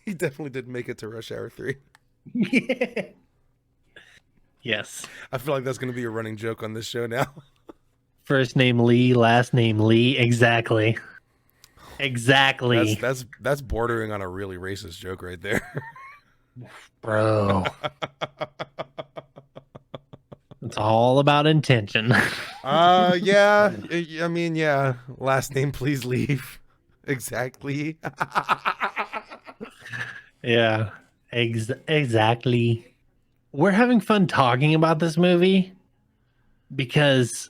He definitely did make it to Rush Hour 3. Yes. I feel like that's going to be a running joke on this show now. First name Lee, last name Lee. Exactly. Exactly. That's bordering on a really racist joke right there. Bro. It's all about intention. Yeah. I mean, yeah. Last name, please leave. Exactly. Yeah. Exactly. We're having fun talking about this movie because,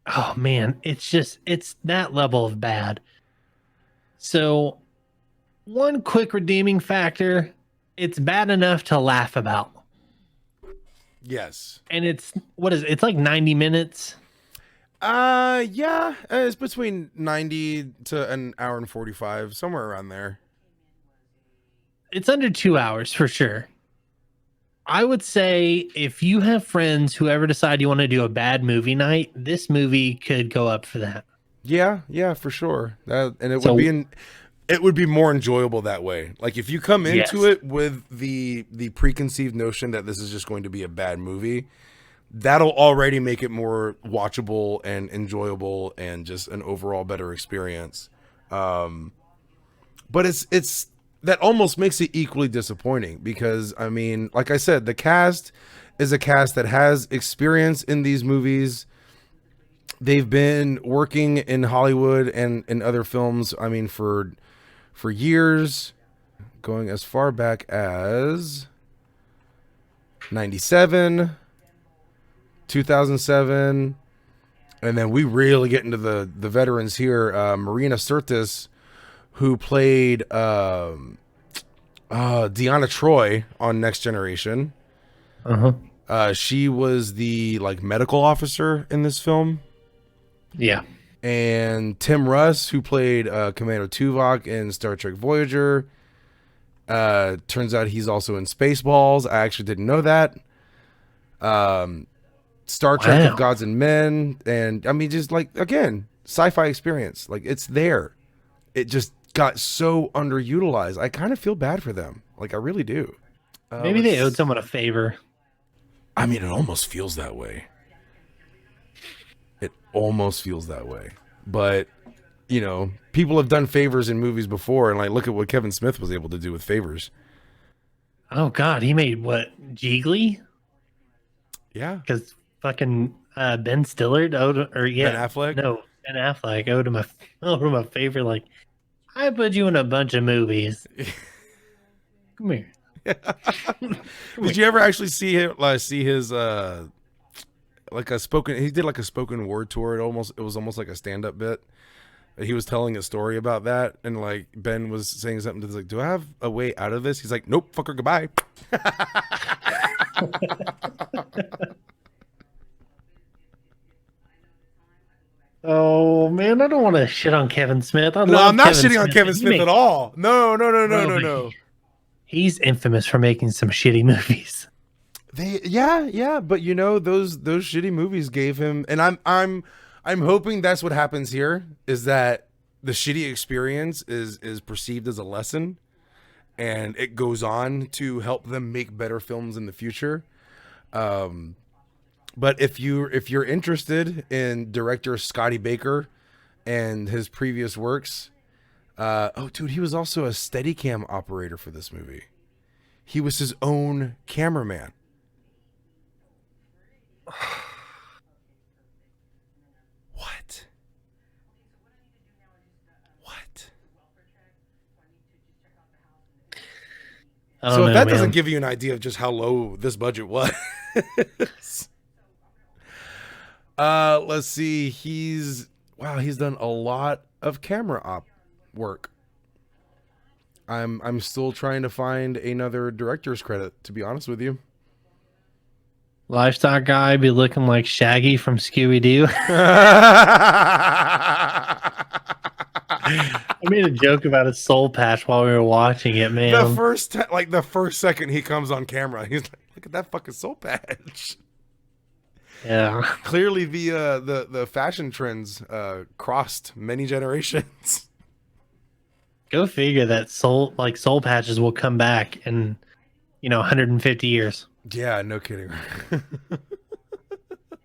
oh man, it's that level of bad. So, one quick redeeming factor, it's bad enough to laugh about. Yes. And it's like 90 minutes. Yeah. It's between 90 to an hour and 45, somewhere around there. It's under 2 hours for sure. I would say if you have friends who ever decide you want to do a bad movie night, this movie could go up for that. Yeah, for sure. And it So- would be more enjoyable that way. Like if you come into Yes. it with the preconceived notion that this is just going to be a bad movie, that'll already make it more watchable and enjoyable and just an overall better experience. But it's that almost makes it equally disappointing because I mean, like I said, the cast is a cast that has experience in these movies. They've been working in Hollywood and in other films, I mean, for years, going as far back as 97, 2007, and then we really get into the veterans here. Marina Sirtis, who played Deanna Troy on Next Generation. Uh-huh. She was the like medical officer in this film. Yeah. And Tim Russ, who played Commander Tuvok in Star Trek Voyager, turns out he's also in Spaceballs. I actually didn't know that. Star Trek Wow. of Gods and Men, and I mean, just like again, sci-fi experience. Like it's there. It just got so underutilized. I kind of feel bad for them. Like I really do. Maybe they owed someone a favor. I mean, it almost feels that way. It almost feels that way. But, you know, people have done favors in movies before, and like, look at what Kevin Smith was able to do with favors. Oh God, he made what, Jiggly? Yeah. Because fucking Ben Stiller owed, or yeah, Ben Affleck? No, Ben Affleck owed him a favor. Like, I put you in a bunch of movies. Come here. Did you ever actually see him? See his like a spoken? He did like a spoken word tour. It was almost like a stand up bit. He was telling a story about that, and like Ben was saying something to like, "Do I have a way out of this?" He's like, "Nope, fucker, goodbye." Oh man, I don't want to shit on Kevin Smith. No, I'm not shitting on Kevin Smith at all. No. No. He's infamous for making some shitty movies. Yeah, but you know those shitty movies gave him, and I'm hoping that's what happens here, is that the shitty experience is perceived as a lesson, and it goes on to help them make better films in the future. But if you're interested in director Scotty Baker and his previous works, oh dude, he was also a Steadicam operator for this movie. He was his own cameraman. What? So if that doesn't give you an idea of just how low this budget was. Let's see. He's done a lot of camera op work. I'm still trying to find another director's credit, to be honest with you. Livestock guy be looking like Shaggy from Scooby-Doo. I made a joke about his soul patch while we were watching it, man. The first second he comes on camera, he's like, "Look at that fucking soul patch." Yeah. Clearly, the fashion trends crossed many generations. Go figure that soul patches will come back in, 150 years. Yeah, no kidding.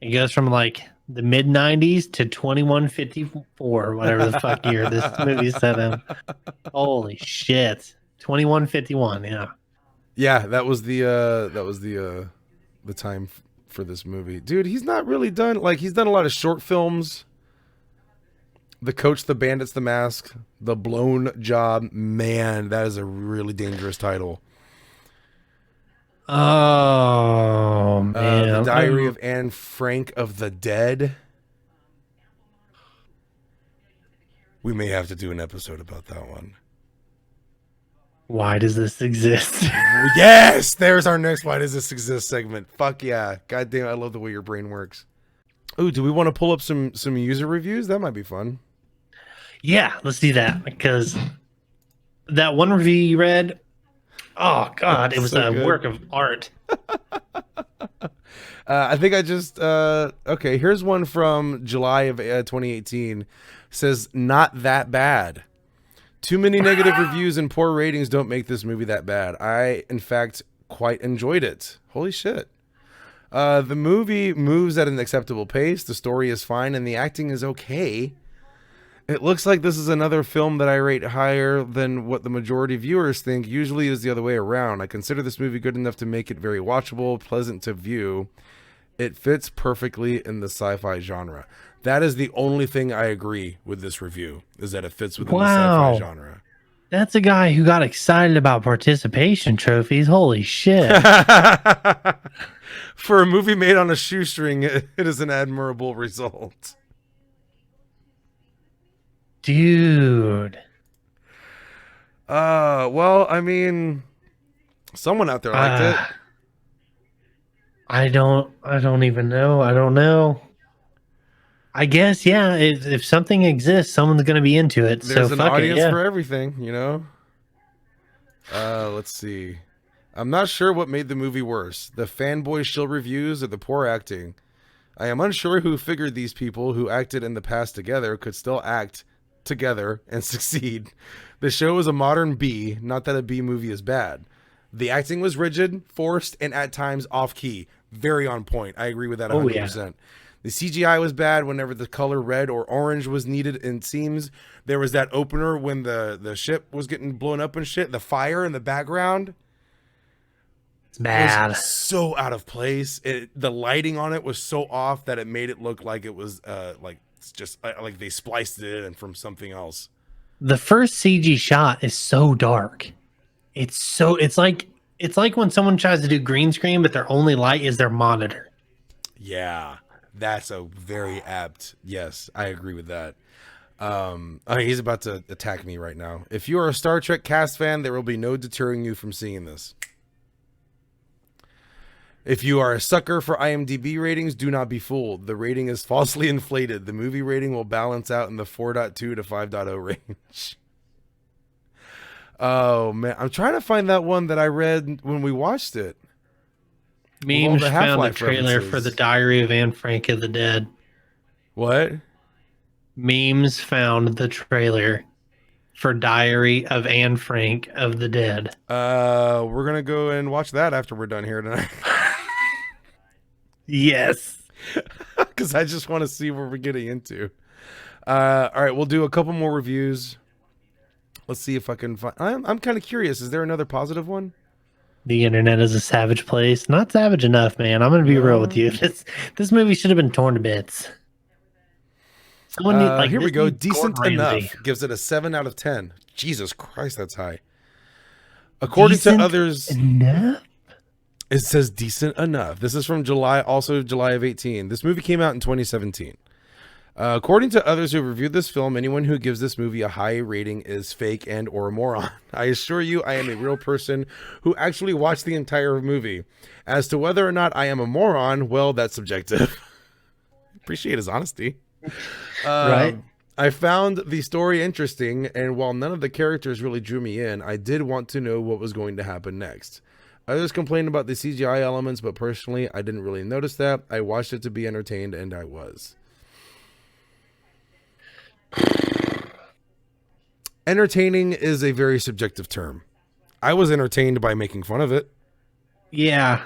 It goes from like the mid 90s to 2154, whatever the fuck year this movie's set in. Holy shit. 2151, yeah. Yeah, that was the time for this movie. Dude, he's not really done, like, he's done a lot of short films. The Coach, the Bandits, the Mask, The Blown Job. Man, that is a really dangerous title. Oh, man. The Diary of Anne Frank of the Dead. We may have to do an episode about that one. Why does this exist? Yes! There's our next Why Does This Exist segment. Fuck yeah. God damn, I love the way your brain works. Ooh, do we want to pull up some user reviews? That might be fun. Yeah, let's do that, because that one review you read, oh God, it was so a good. work of art. I think I just okay, here's one from July of 2018. Says, "Not that bad. Too many negative reviews and poor ratings don't make this movie that bad. I, in fact, quite enjoyed it." Holy shit. The movie moves at an acceptable pace, the story is fine, and the acting is okay. It looks like this is another film that I rate higher than what the majority of viewers think. Usually is the other way around. I consider this movie good enough to make it very watchable, pleasant to view. It fits perfectly in the sci-fi genre. That is the only thing I agree with this review, is that it fits within the sci-fi genre. That's a guy who got excited about participation trophies. Holy shit. For a movie made on a shoestring, it is an admirable result. Dude. Well, I mean, someone out there liked it. I don't even know. I don't know. I guess, yeah, if something exists, someone's going to be into it. So There's an fuck it, audience yeah. for everything, you know? Let's see. I'm not sure what made the movie worse, the fanboy shill reviews or the poor acting. I am unsure who figured these people who acted in the past together could still act together and succeed. The show is a modern B, not that a B movie is bad. The acting was rigid, forced, and at times off key. Very on point. I agree with that Oh, yeah. 100%. The CGI was bad whenever the color red or orange was needed in scenes. There was that opener when the ship was getting blown up and shit. The fire in the background It's bad. was so out of place. The lighting on it was so off that it made it look like it was like it's just like they spliced it in from something else. The first CG shot is so dark. It's like when someone tries to do green screen, but their only light is their monitor. Yeah, that's a very apt. Yes, I agree with that. He's about to attack me right now. If you are a Star Trek cast fan, there will be no deterring you from seeing this. If you are a sucker for IMDb ratings, do not be fooled. The rating is falsely inflated. The movie rating will balance out in the 4.2 to 5.0 range. Oh man, I'm trying to find that one that I read when we watched it. Memes the found a Half-Life trailer for references. the Diary of Anne Frank of the Dead. What? Memes found the trailer for Diary of Anne Frank of the Dead. We're gonna go and watch that after we're done here tonight. Yes. Because I just want to see what we're getting into. All right, we'll do a couple more reviews. Let's see if I can find. I'm kind of curious. Is there another positive one? The internet is a savage place. Not savage enough, man. I'm gonna be real with you. This movie should have been torn to bits. Someone Here we this go. needs Decent Gordon enough. Ramsay. Gives it a 7 out of 10. Jesus Christ, that's high. According Decent to others, enough? it says decent enough. This is from July, also July of 18. This movie came out in 2017. According to others who reviewed this film, anyone who gives this movie a high rating is fake and or a moron. I assure you, I am a real person who actually watched the entire movie. As to whether or not I am a moron, well, that's subjective. Appreciate his honesty. Right. I found the story interesting, and while none of the characters really drew me in, I did want to know what was going to happen next. Others complained about the CGI elements, but personally, I didn't really notice that. I watched it to be entertained, and I was. Entertaining is a very subjective term. I was entertained by making fun of it. Yeah.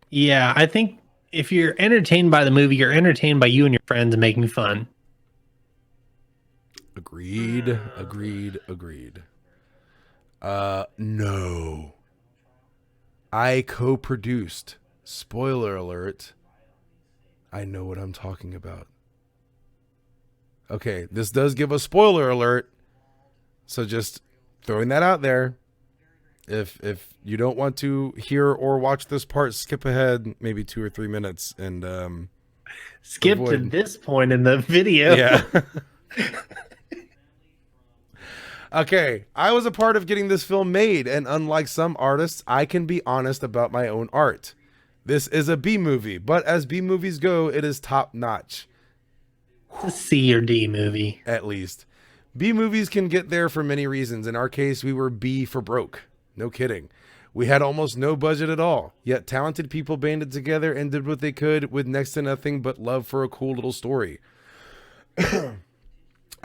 Yeah. I think if you're entertained by the movie, you're entertained by you and your friends making fun. Agreed. No. I co-produced. Spoiler alert. I know what I'm talking about. Okay, this does give a spoiler alert. So just throwing that out there. If you don't want to hear or watch this part, skip ahead maybe 2 or 3 minutes and Skip to avoid. this point in the video. Yeah. Okay, I was a part of getting this film made, and unlike some artists, I can be honest about my own art. This is a B movie, but as B movies go, it is top notch, It's a C or D movie. at least. B movies can get there for many reasons. In our case, we were B for broke. No kidding. We had almost no budget at all, yet talented people banded together and did what they could with next to nothing but love for a cool little story.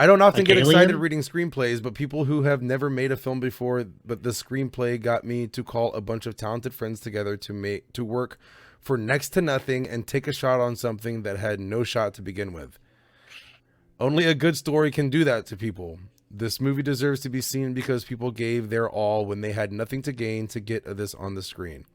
I don't often Like get excited Alien? reading screenplays, but people who have never made a film before, but the screenplay got me to call a bunch of talented friends together to work for next to nothing and take a shot on something that had no shot to begin with. Only a good story can do that to people. This movie deserves to be seen because people gave their all when they had nothing to gain to get this on the screen.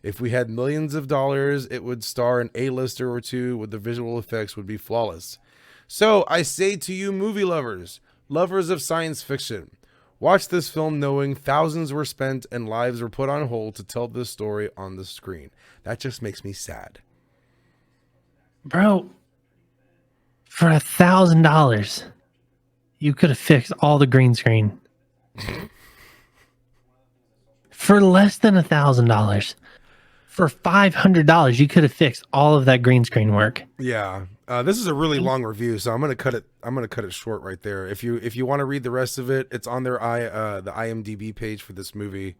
If we had millions of dollars, it would star an A-lister or two with the visual effects would be flawless. So I say to you movie lovers, lovers of science fiction, watch this film knowing thousands were spent and lives were put on hold to tell this story on the screen. That just makes me sad. Bro, for $1,000, you could have fixed all the green screen. For less than $1,000, For $500, you could have fixed all of that green screen work. Yeah. This is a really long review, so I'm gonna cut it short right there. If you want to read the rest of it, it's on the IMDb page for this movie.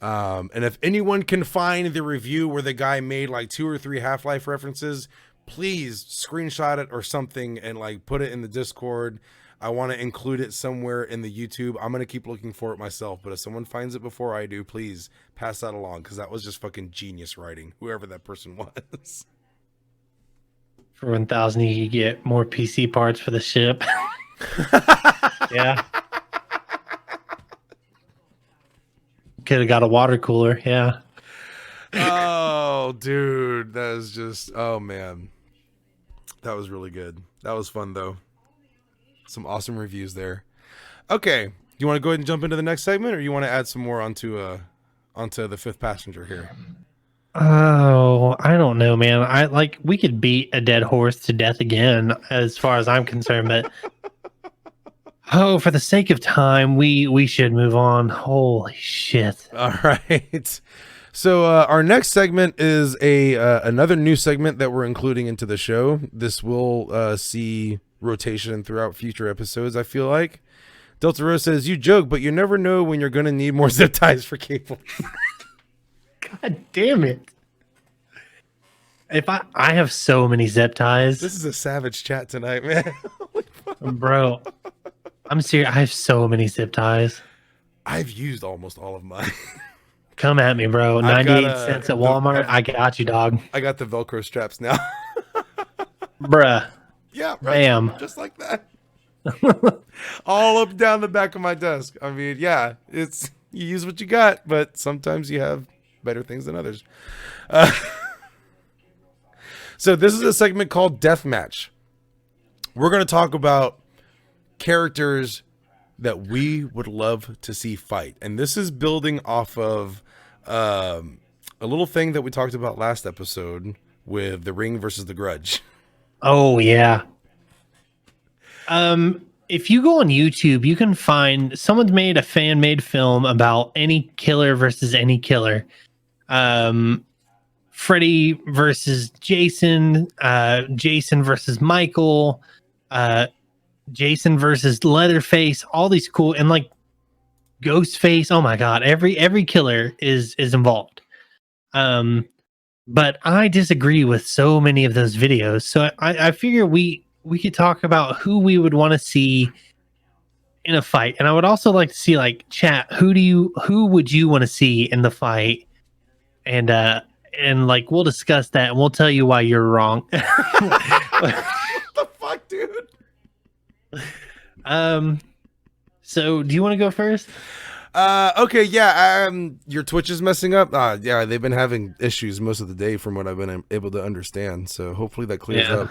And if anyone can find the review where the guy made like 2 or 3 Half-Life references, please screenshot it or something and like put it in the Discord. I want to include it somewhere in the YouTube. I'm going to keep looking for it myself, but if someone finds it before I do, please pass that along, because that was just fucking genius writing, whoever that person was. For 1,000, you could get more PC parts for the ship. Yeah. Could have got a water cooler. Yeah. Oh, dude. That is just, oh, man. That was really good. That was fun, though. Some awesome reviews there. Okay. You want to go ahead and jump into the next segment, or you want to add some more onto the fifth passenger here? Oh, I don't know, man. We could beat a dead horse to death again, as far as I'm concerned, but for the sake of time, we should move on. Holy shit. All right. So our next segment is another new segment that we're including into the show. This will see rotation throughout future episodes, I feel like. Delta Rose says, "You joke, but you never know when you're going to need more zip ties for cable." God damn it. If I have so many zip ties. This is a savage chat tonight, man. Bro, I'm serious. I have so many zip ties. I've used almost all of mine. Come at me, bro. 98 cents at Walmart. I got you, dog. I got the Velcro straps now. Bruh. Yeah, right. Bam. Just like that. All up down the back of my desk. I mean, yeah, it's, you use what you got, but sometimes you have better things than others. So this is a segment called Deathmatch. We're going to talk about characters that we would love to see fight. And this is building off of a little thing that we talked about last episode with The Ring versus The Grudge. Oh, yeah. If you go on YouTube, you can find someone's made a fan-made film about any killer versus any killer. Freddy versus Jason, Jason versus Michael, Jason versus Leatherface, all these cool, and like Ghostface. Oh my God, every killer is involved. But I disagree with so many of those videos. So I figure we could talk about who we would want to see in a fight. And I would also like to see, like, chat, who would you want to see in the fight? And like, we'll discuss that and we'll tell you why you're wrong. What the fuck, dude? So do you want to go first? Okay, yeah. Your Twitch is messing up. Yeah, they've been having issues most of the day from what I've been able to understand. So hopefully that clears up.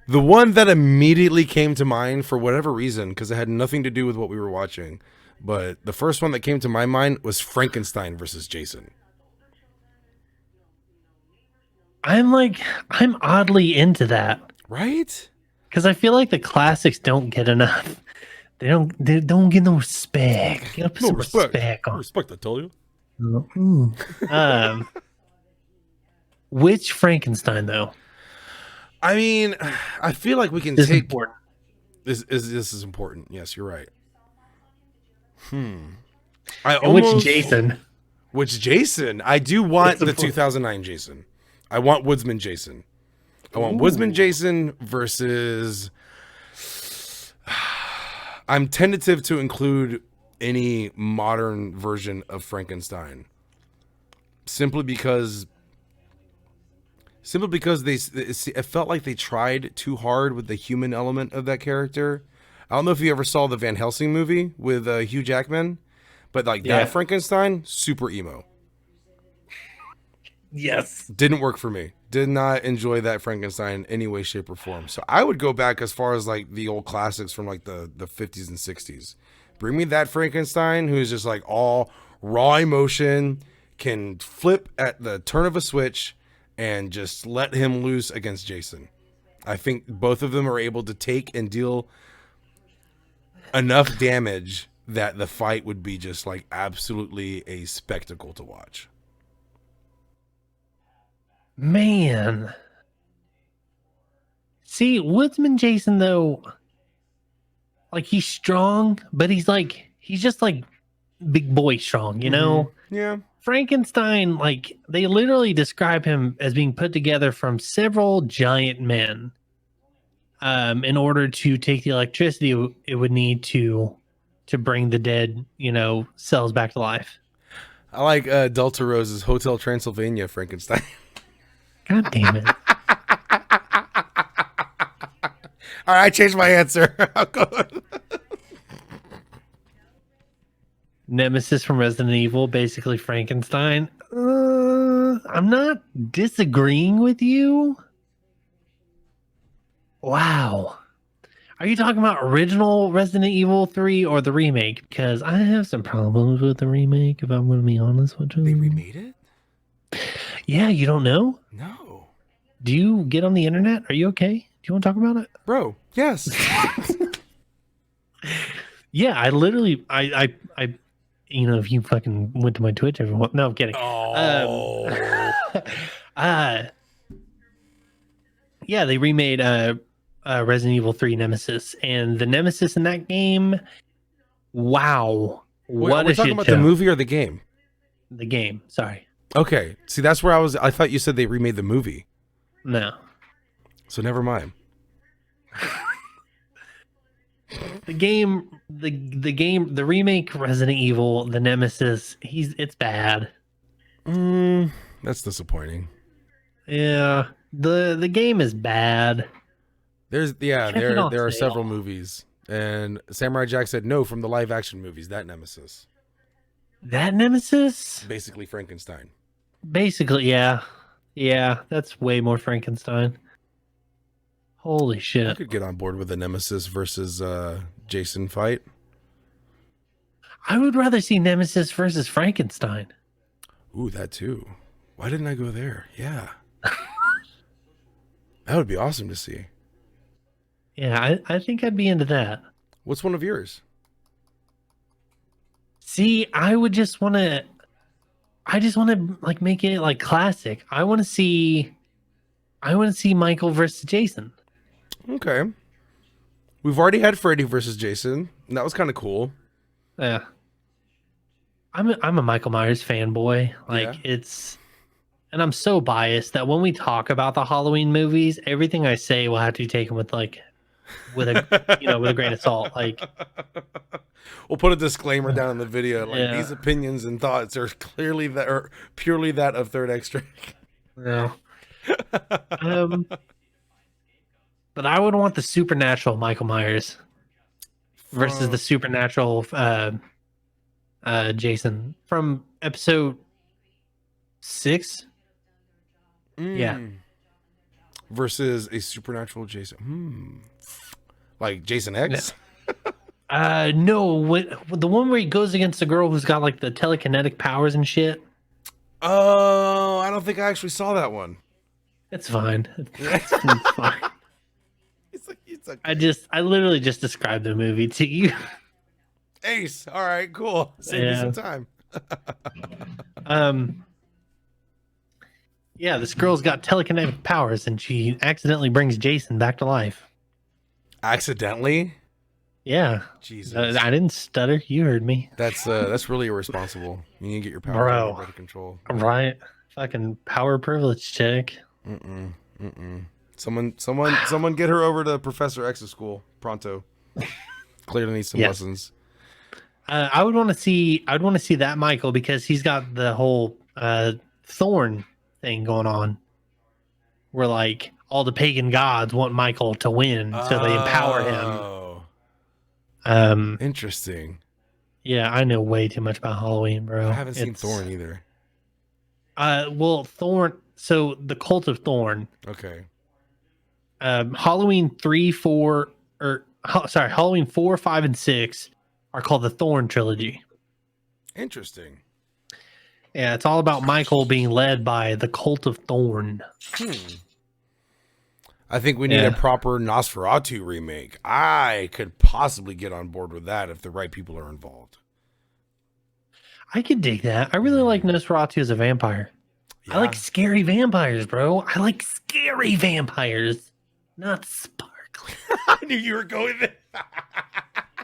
The one that immediately came to mind for whatever reason, because it had nothing to do with what we were watching, but the first one that came to my mind was Frankenstein versus Jason. I'm oddly into that. Right? Because I feel like the classics don't get enough. They don't get no respect. You gotta put some respect on. Respect, I tell you. Which Frankenstein though? I mean, I feel like we can This is take important. this is important. Yes, you're right. And which Jason? Which Jason? I do want It's the important. 2009 Jason. I want Woodsman Jason. I want Woodsman Jason versus... I'm tentative to include any modern version of Frankenstein. Simply because it felt like they tried too hard with the human element of that character. I don't know if you ever saw the Van Helsing movie with Hugh Jackman, but like that Frankenstein, super emo. Yes. Didn't work for me. Did not enjoy that Frankenstein in any way, shape, or form. So I would go back as far as like the old classics from like the 50s and 60s. Bring me that Frankenstein who's just like all raw emotion, can flip at the turn of a switch, and just let him loose against Jason. I think both of them are able to take and deal enough damage that the fight would be just like absolutely a spectacle to watch. Man. See, Woodsman Jason, though, like, he's strong, but he's just like big boy strong, you know? Yeah. Frankenstein, like, they literally describe him as being put together from several giant men. In order to take the electricity it would need to bring the dead, cells back to life. I like Delta Rose's Hotel Transylvania Frankenstein. God damn it. All right, I changed my answer. I'll go. Nemesis from Resident Evil, basically Frankenstein. I'm not disagreeing with you. Wow. Are you talking about original Resident Evil 3 or the remake? Because I have some problems with the remake, if I'm going to be honest with you. They remade it? Yeah, you don't know? No. Do you get on the internet? Are you okay? Do you want to talk about it? Bro, yes. Yeah, I literally, I if you fucking went to my Twitch, everyone. No, I'm kidding. Oh. Yeah, they remade Resident Evil 3 Nemesis, and the Nemesis in that game, wow. Wait, What are we a talking shit about show. the movie or the game? The game, sorry. Okay. See, that's where I thought you said they remade the movie. No. So never mind. The game, the remake Resident Evil, the Nemesis, it's bad. That's disappointing. Yeah. The game is bad. There Kept on are sale. several movies, and Samurai Jack said no from the live action movies. That Nemesis, That Nemesis? basically Frankenstein. Basically, yeah. Yeah, that's way more Frankenstein. Holy I shit. could get on board with a Nemesis versus Jason fight. I would rather see Nemesis versus Frankenstein. Ooh, that too. Why didn't I go there? Yeah, that would be awesome to see. Yeah, I think I'd be into that. What's one of yours? See, I just want to like make it like classic. I want to see Michael versus Jason. Okay, we've already had Freddy versus Jason, and that was kind of cool. Yeah. I'm a Michael Myers fanboy. Like Yeah. and I'm so biased that when we talk about the Halloween movies, everything I say will have to be taken with a with a grain of salt. Like, we'll put a disclaimer down in the video. Like, Yeah. these opinions and thoughts are clearly that or purely that of Third Extract. no. But I would want the supernatural Michael Myers versus the supernatural Jason from episode 6. Yeah. Versus a supernatural Jason. Like Jason X? No, the one where he goes against the girl who's got like the telekinetic powers and shit. Oh, I don't think I actually saw that one. It's fine. It's fine. It's like I literally just described the movie to you. Ace. All right, cool. Save me some time. Yeah, this girl's got telekinetic powers and she accidentally brings Jason back to life. Accidentally? Yeah. Jesus. I didn't stutter. You heard me. That's really irresponsible. You need to get your power Bro. under control. Right. Fucking power privilege check. Someone get her over to Professor X's school pronto. Clearly needs some lessons. I would want to see that Michael because he's got the whole Thorn thing going on. Where like all the pagan gods want Michael to win, so they empower him. Interesting. Yeah, I know way too much about Halloween, bro. I haven't seen Thorn either. Well, Thorn. So the Cult of Thorn. Okay. Halloween 3, 4, Halloween 4, 5, and 6 are called the Thorn trilogy. Interesting. Yeah, it's all about Michael being led by the Cult of Thorn. I think we need a proper Nosferatu remake. I could possibly get on board with that if the right people are involved. I could dig that. I really like Nosferatu as a vampire. I like scary vampires, bro. I like scary vampires, not sparkly. I knew you were going there.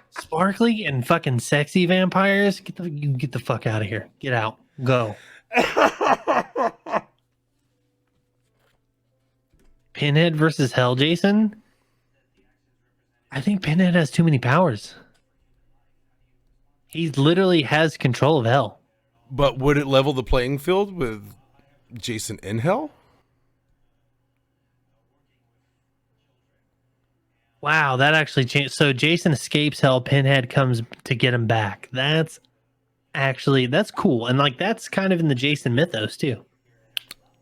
Sparkly and fucking sexy vampires. You get the fuck out of here. Get out. Go. Pinhead versus Hell, Jason. I think Pinhead has too many powers. He literally has control of Hell. But would it level the playing field with Jason in Hell? Wow, that actually changed. So Jason escapes Hell, Pinhead comes to get him back. That's cool. And like that's kind of in the Jason mythos too.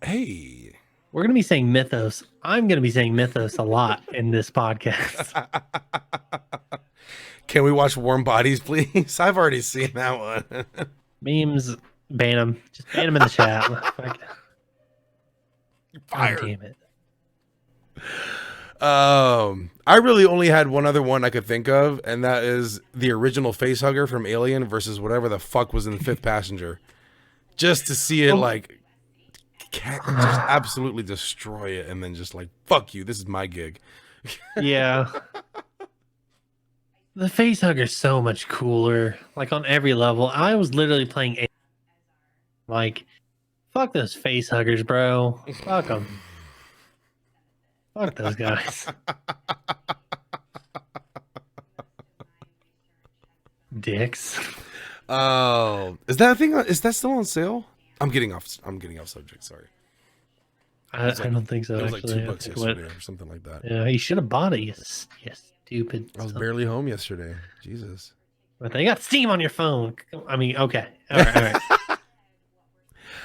Hey. We're gonna be saying mythos. I'm gonna be saying mythos a lot in this podcast. Can we watch Warm Bodies, please? I've already seen that one. Memes, ban them. Just ban them in the chat. Fire. God damn it. I really only had one other one I could think of, and that is the original facehugger from Alien versus whatever the fuck was in the Fifth Passenger. Just to see it like just absolutely destroy it, and then just like, fuck you, this is my gig. Yeah. The facehugger's so much cooler. Like on every level. I was literally playing like, fuck those facehuggers, bro. Fuck them. Fuck those guys. Dicks. Oh, is that a thing? Is that still on sale? I'm getting off subject. Sorry. I don't think so. It was actually. like $2 yesterday or something like that. Yeah, you should have bought it. You stupid. I was barely home yesterday. Jesus. But they got Steam on your phone. I mean, okay. All right.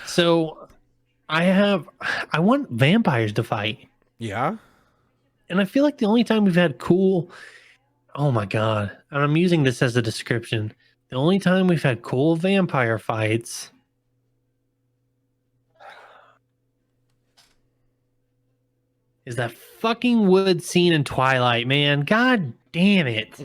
So I want vampires to fight. Yeah. And I feel like the only time we've had cool, oh my God, and I'm using this as a description. The only time we've had cool vampire fights is that fucking wood scene in Twilight, man. God damn it.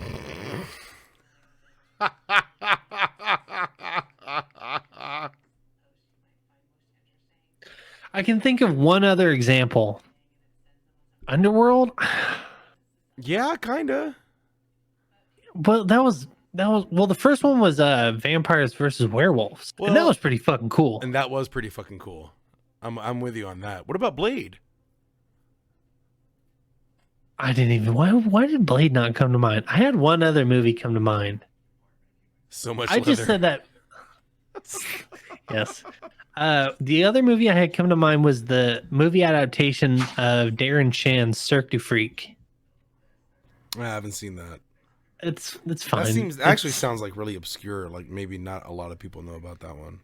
I can think of one other example. Underworld? Yeah, kinda. Well, that was well, the first one was vampires versus werewolves. And that Well, was pretty fucking cool. And that was pretty fucking cool. I'm with you on that. What about Blade? I didn't even why did Blade not come to mind? I had one other movie come to mind. So much I just leather. said that. Yes. The other movie I had come to mind was the movie adaptation of Darren Chan's Cirque du Freak. I haven't seen that. It's fine. That sounds like really obscure. Like maybe not a lot of people know about that one.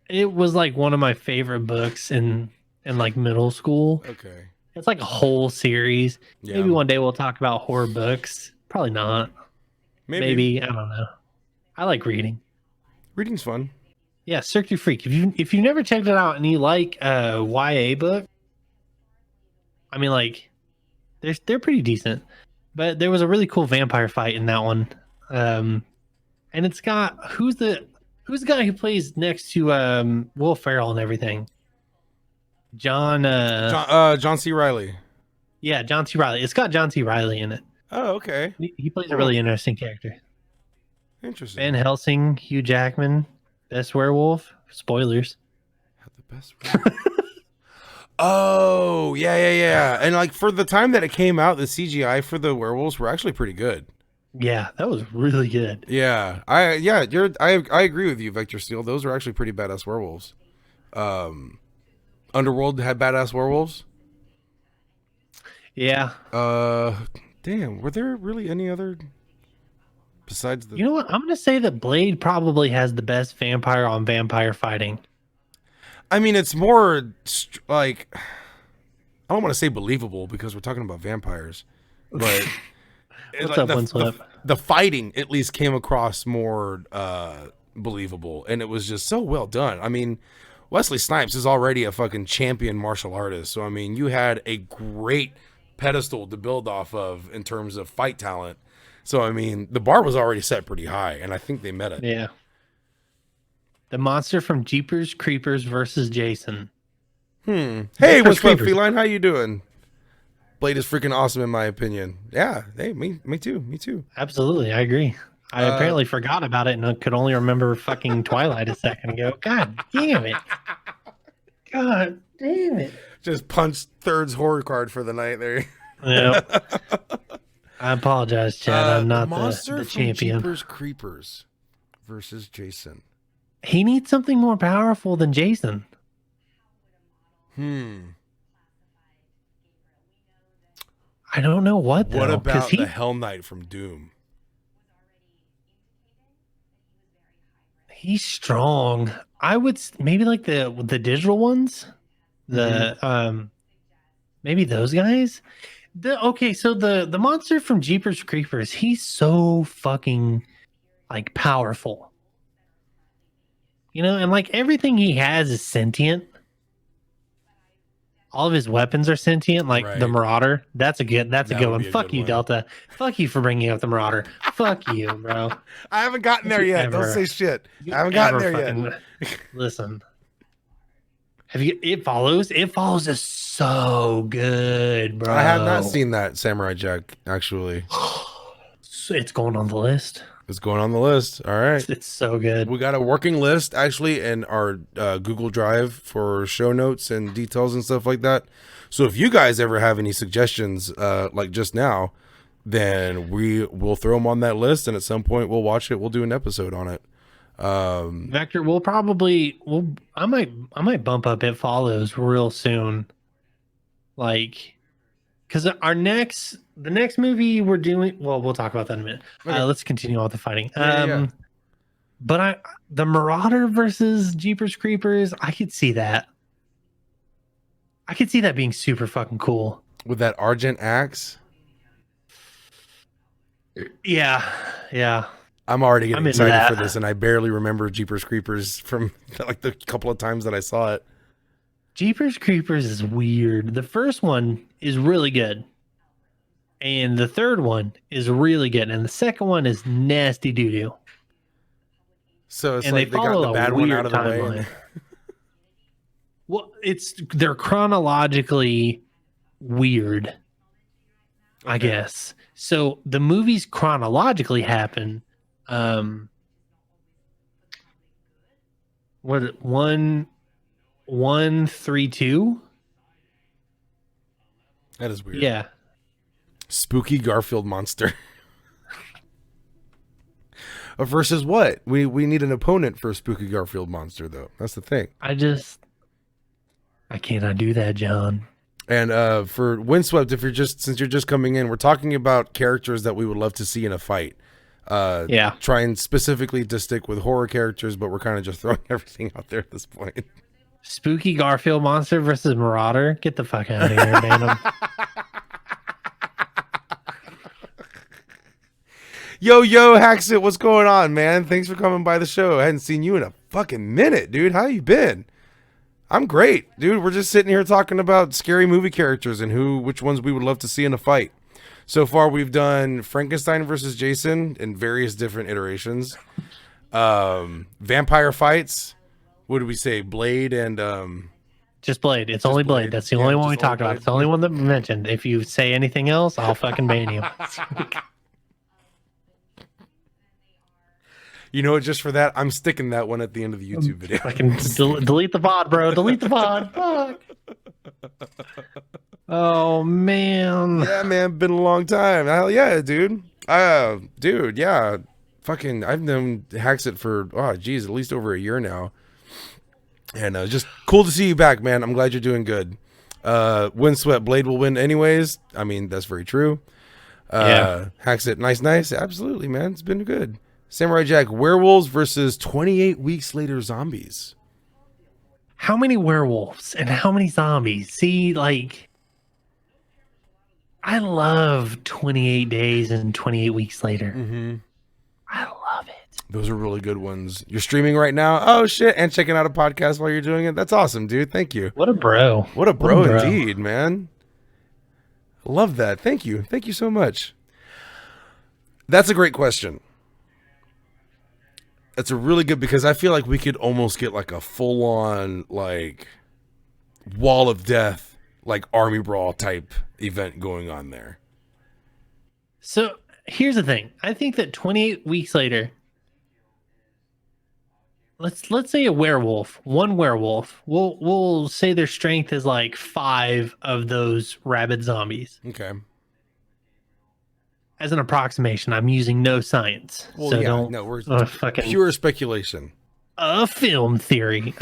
It was like one of my favorite books in like middle school. Okay. It's like a whole series. Yeah. Maybe one day we'll talk about horror books. Probably not. Maybe I don't know. I like reading. Reading's fun. Yeah, Cirque du Freak. If you've never checked it out and you like YA book, I mean, like they're pretty decent. But there was a really cool vampire fight in that one, and it's got who's the guy who plays next to Will Ferrell and everything. John C. Reilly. Yeah, John C. Reilly. It's got John C. Reilly in it. Oh, okay. He plays a really interesting character. Interesting. Van Helsing, Hugh Jackman, best werewolf. Spoilers. Had the best. Oh, yeah. And like for the time that it came out, the CGI for the werewolves were actually pretty good. Yeah, that was really good. Yeah. I agree with you, Victor Steele. Those were actually pretty badass werewolves. Underworld had badass werewolves. Yeah. Damn, were there really any other besides the... You know what? I'm going to say that Blade probably has the best vampire on vampire fighting. I mean, it's more like, I don't want to say believable because we're talking about vampires, but What's up, Winslet? The fighting at least came across more believable, and it was just so well done. I mean, Wesley Snipes is already a fucking champion martial artist, so I mean, you had a great pedestal to build off of in terms of fight talent. So I mean, the bar was already set pretty high, and I think they met it. Yeah. The monster from Jeepers Creepers versus Jason. Hey, what's up, Feline? How you doing? Blade is freaking awesome in my opinion. Yeah. Hey, me too. Absolutely, I agree. I apparently forgot about it and could only remember fucking Twilight a second ago. God damn it. God damn it. Just punched Third's horror card for the night there. Yep. I apologize, Chad. I'm not Monster the from champion. Jeepers Creepers versus Jason. He needs something more powerful than Jason. I don't know what though. What about the Hell Knight from Doom? He's strong. I would maybe like the digital ones. Maybe those guys. So the monster from Jeepers Creepers, he's so fucking like powerful. You know, and like everything he has is sentient. All of his weapons are sentient, like the Marauder. That's a good one. Fuck you, Delta. Fuck you for bringing up the Marauder. Fuck you, bro. I haven't gotten there yet. Don't say shit. I haven't gotten there yet. Listen. Have you? It follows. It follows is so good, bro. I have not seen that Samurai Jack actually. It's going on the list. It's going on the list. All right. It's so good. We got a working list actually in our Google Drive for show notes and details and stuff like that. So if you guys ever have any suggestions, like just now, then we will throw them on that list, and at some point we'll watch it. We'll do an episode on it. Vector, I might bump up It Follows real soon. Like, because the next movie we're doing, well, we'll talk about that in a minute. Okay. Let's continue on with the fighting. Yeah. But the Marauder versus Jeepers Creepers, I could see that. I could see that being super fucking cool. With that Argent axe. Yeah. I'm already getting excited for this, and I barely remember Jeepers Creepers from like the couple of times that I saw it. Jeepers Creepers is weird. The first one is really good. And the third one is really good. And the second one is nasty doo-doo. So it's like they got the bad one out of the way. Well, they're chronologically weird, I guess. So the movies chronologically happen. What 1, 3, 2? That is weird. Yeah. Spooky Garfield monster. Versus what? We need an opponent for a Spooky Garfield monster, though. That's the thing. I cannot do that, John. And for Windswept, since you're just coming in, we're talking about characters that we would love to see in a fight. Trying specifically to stick with horror characters, but we're kind of just throwing everything out there at this point. Spooky Garfield monster versus Marauder. Get the fuck out of here, man. Yo, Haxit, what's going on, man? Thanks for coming by the show. I hadn't seen you in a fucking minute, dude. How you been? I'm great, dude. We're just sitting here talking about scary movie characters and which ones we would love to see in a fight. So far, we've done Frankenstein versus Jason in various different iterations. Vampire fights. What did we say? Blade and just Blade. It's only Blade. That's the only one we talked about. It's the only one that we mentioned. If you say anything else, I'll fucking ban you. You know what? Just for that, I'm sticking that one at the end of the YouTube video. I can delete the VOD, bro. Delete the VOD. Fuck. Oh, man. Yeah, man. Been a long time. Hell yeah, dude. Dude, yeah. Fucking, I've known Haxit for, at least over a year now. And just cool to see you back, man. I'm glad you're doing good. Windswept, Blade will win anyways. I mean, that's very true. Haxit, nice. Absolutely, man. It's been good. Samurai Jack, werewolves versus 28 weeks later zombies. How many werewolves and how many zombies? See, like, I love 28 days and 28 weeks later. Mm-hmm. I love it. Those are really good ones. You're streaming right now? Oh, shit. And checking out a podcast while you're doing it? That's awesome, dude. Thank you. What a bro. What a bro indeed, man. Love that. Thank you. Thank you so much. That's a great question. That's a really good, because I feel like we could almost get like a full-on like wall of death, like army brawl type event going on there. So here's the thing. I think that 28 weeks later, let's say one werewolf. We'll say their strength is like 5 of those rabid zombies. Okay. As an approximation, I'm using no science. Well, so yeah, don't no, we're fucking pure speculation. a film theory.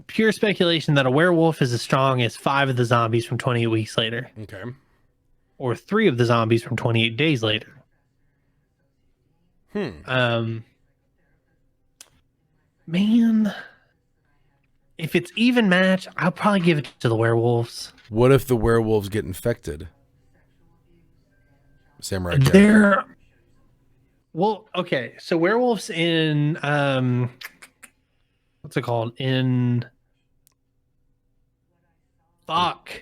Pure speculation that a werewolf is as strong as 5 of the zombies from 28 weeks later, Okay. or 3 of the zombies from 28 days later. Man, if it's even match, I'll probably give it to the werewolves. What if the werewolves get infected? Samurai Jack. They're well, okay. So werewolves in what's it called? In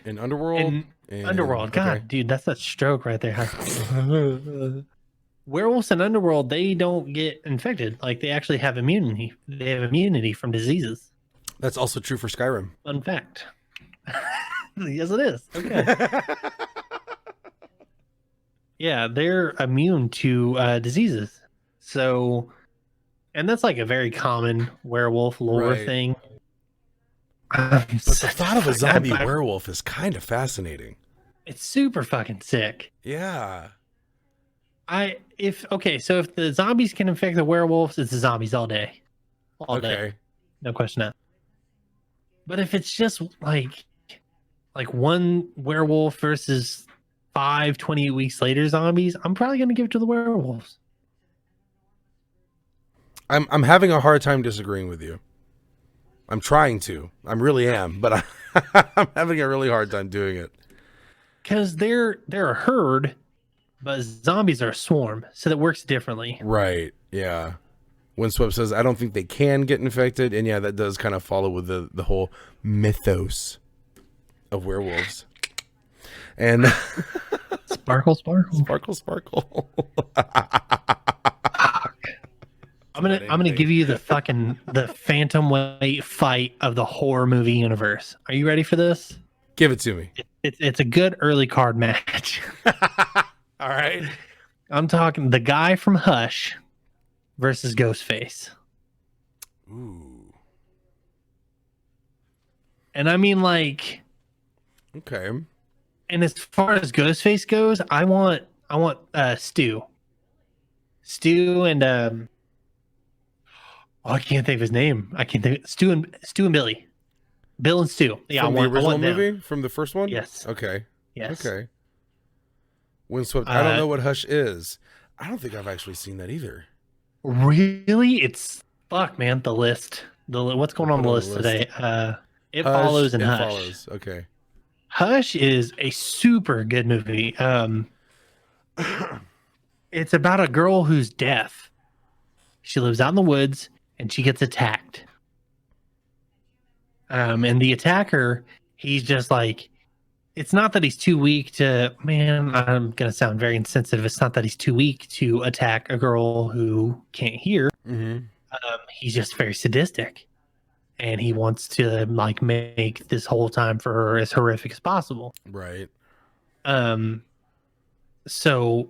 In Underworld? Underworld. God, okay. dude, that's a stroke right there. Werewolves in Underworld, they don't get infected. Like they actually have immunity. They have immunity from diseases. That's also true for Skyrim. Fun fact. Yes, it is. Okay. Yeah, they're immune to diseases. So, and that's like a very common werewolf lore Right. thing. But the thought of a zombie werewolf is kind of fascinating. It's super fucking sick. Yeah. So if the zombies can infect the werewolves, it's the zombies all day. All day. Okay. No question asked. But if it's just like one werewolf versus 5 28 weeks later zombies, I'm probably going to give it to the werewolves. I'm having a hard time disagreeing with you. I'm trying to. I really am, but I'm having a really hard time doing it. Because they're a herd, but zombies are a swarm, so that works differently. Right. Yeah. Windswept says, I don't think they can get infected. And yeah, that does kind of follow with the whole mythos of werewolves. And Sparkle. sparkle. I'm gonna give you the phantom weight fight of the horror movie universe. Are you ready for this? Give it to me. It's a good early card match. All right. I'm talking the guy from Hush versus Ghostface. Ooh. And I mean, like, Okay. and as far as Ghostface goes, I want Stu and I can't think of his name. I can't think Stu and Billy. Bill and Stu. Yeah, From I the original want them. movie? From the first one? Yes. Okay. Yes. Okay. Windswept. I don't know what Hush is. I don't think I've actually seen that either. Really? It's fuck, man. The list. What's going on the list today? It follows and It Hush. Follows. Okay. Hush is a super good movie. It's about a girl who's deaf. She lives out in the woods and she gets attacked. And the attacker, he's just like, it's not that he's too weak to, man, I'm going to sound very insensitive. It's not that he's too weak to attack a girl who can't hear. Mm-hmm. He's just very sadistic. And he wants to like make this whole time for her as horrific as possible. Right. So,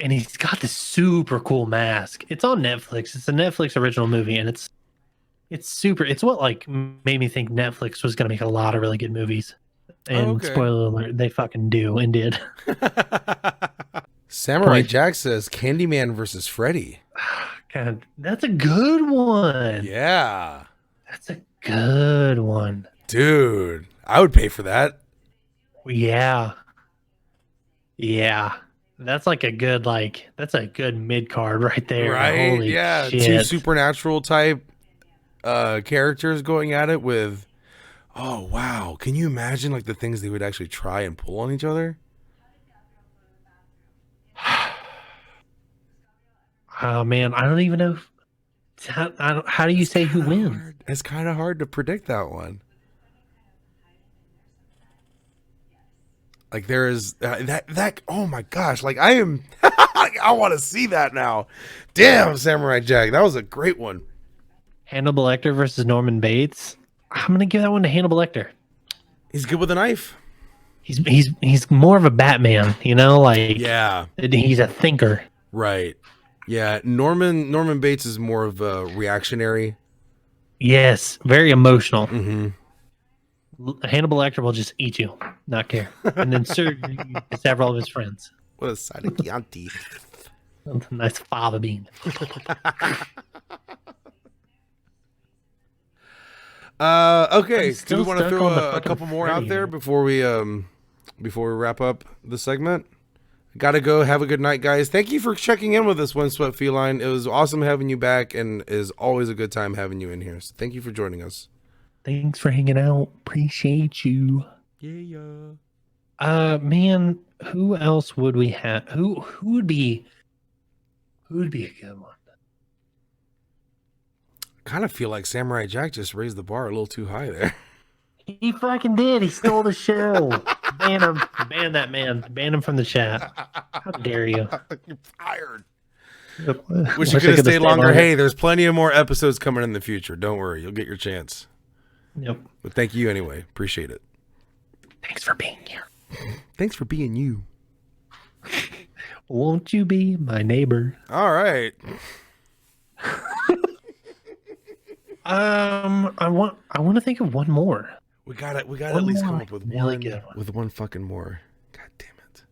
and he's got this super cool mask. It's on Netflix. It's a Netflix original movie, and it's super. It's what like made me think Netflix was going to make a lot of really good movies. And spoiler alert, they fucking do and did. Samurai Jack says Candyman versus Freddy. God, that's a good one. Yeah. That's a good one. Dude, I would pay for that. Yeah. Yeah. That's like a good, that's a good mid card right there. Right? Holy yeah. shit. 2 supernatural type characters going at it with, oh, wow. Can you imagine like the things they would actually try and pull on each other? Oh, man. I don't even know. How do you say who wins? Hard. It's kind of hard to predict that one. Like there is that oh my gosh, like I am I want to see that now. Damn, Samurai Jack, that was a great one. Hannibal Lecter versus Norman Bates. I'm gonna give that one to Hannibal Lecter. He's good with a knife. He's more of a Batman, like Yeah. he's a thinker. Right. Yeah. Norman Bates is more of a reactionary. Yes, very emotional. Mm-hmm. Hannibal Lecter will just eat you, not care, and then serve you to several of his friends. What a side of Chianti. Nice fava bean. Okay. I'm Do still we want to stuck throw on the a fucking couple more Freddy. out there before we wrap up the segment? Gotta go. Have a good night, guys. Thank you for checking in with us, One Sweat Feline. It was awesome having you back, and is always a good time having you in here. So thank you for joining us. Thanks for hanging out. Appreciate you. Yeah. Man, who else would we have? Who would be a good one? Kind of feel like Samurai Jack just raised the bar a little too high there. He fucking did. He stole the show. Ban him. Ban that man. Ban him from the chat. How dare you? You're fired. Wish Wish you could have stayed longer. Hey, there's plenty of more episodes coming in the future. Don't worry. You'll get your chance. Yep. But thank you anyway. Appreciate it. Thanks for being here. Thanks for being you. Won't you be my neighbor? All right. I want to think of one more. We gotta One at least come more up with really one good one. with one fucking more. God damn it.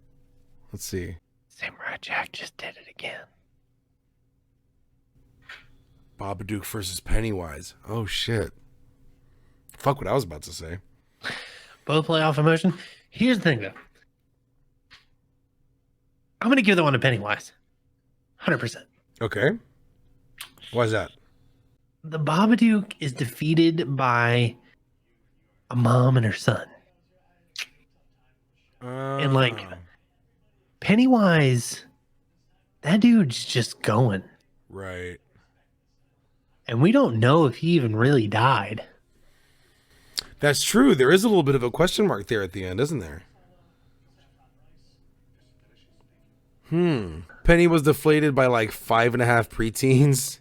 Let's see. Samurai Jack just did it again. Babadook versus Pennywise. Oh shit. Fuck what I was about to say. Both play off emotion. Here's the thing, though. I'm going to give that one to Pennywise. 100%. Okay. Why is that? The Babadook is defeated by a mom and her son. And like Pennywise, that dude's just going. Right. And we don't know if he even really died. That's true. There is a little bit of a question mark there at the end, isn't there? Penny was deflated by like 5.5 preteens.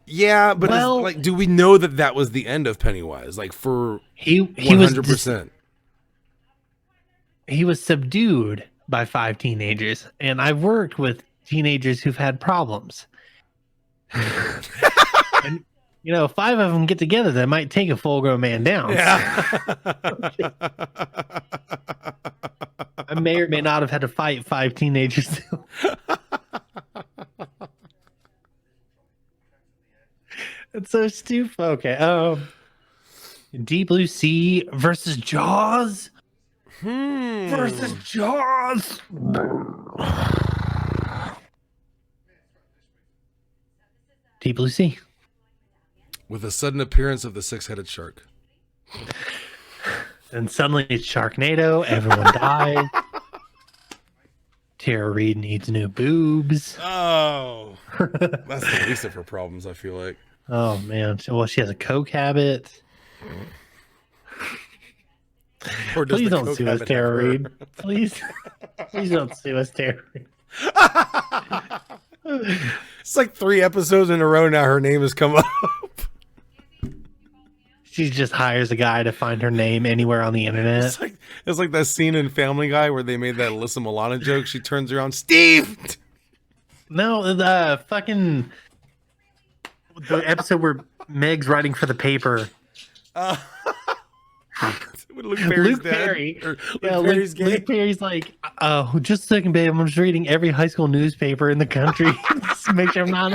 Yeah, but Well, like, do we know that was the end of Pennywise? Like for he 100%. He was subdued by 5 teenagers, and I've worked with teenagers who've had problems. And 5 of them get together, that might take a full-grown man down. Yeah. I may or may not have had to fight 5 teenagers. It's so stupid. Okay. Deep Blue Sea versus Jaws. Versus Jaws. Deep Blue Sea. With the sudden appearance of the 6-headed shark. And suddenly it's Sharknado. Everyone dies. Tara Reid needs new boobs. Oh. That's the least of her problems, I feel like. Oh, man. Well, she has a coke habit. Or does Please the don't coke sue us, habit Tara have her? Reid. Please don't sue us, Tara Reid. It's like 3 episodes in a row now her name has come up. She just hires a guy to find her name anywhere on the internet. It's like that scene in Family Guy where they made that Alyssa Milano joke. She turns around, Steve! No, the episode where Meg's writing for the paper. When Luke Perry's dead. Perry. Or Luke Yeah, Perry's gay. Luke Perry's like, just a second, babe. I'm just reading every high school newspaper in the country just to make sure I'm not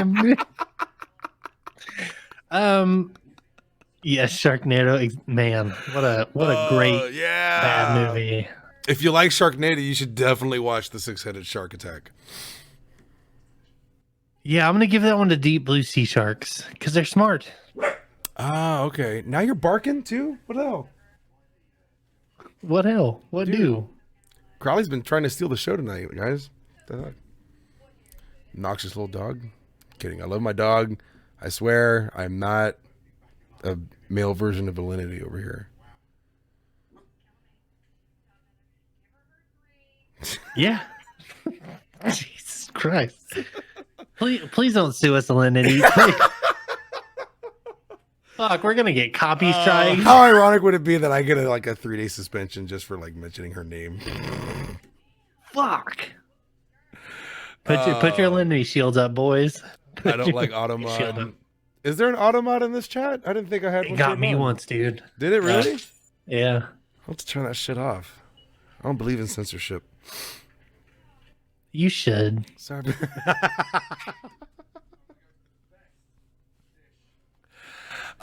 Yes, Sharknado. Man, what a great bad movie. If you like Sharknado, you should definitely watch the 6-headed shark attack. Yeah, I'm gonna give that one to Deep Blue Sea Sharks because they're smart. Ah, okay. Now you're barking too? What the hell? What hell? What do? Crowley's been trying to steal the show tonight, guys. What the heck? Noxious little dog. Kidding. I love my dog. I swear I'm not a male version of Alinity over here. Yeah. Jesus Christ. Please don't sue us, Alinity. Fuck, we're gonna get copy strikes. How ironic would it be that I get a 3-day suspension just for mentioning her name? Fuck. Put your Lindy shields up, boys. I don't like Automod. Is there an Automod in this chat? I didn't think I had one. It got me once, dude. Did it really? Yeah. Let's turn that shit off. I don't believe in censorship. You should. Sorry.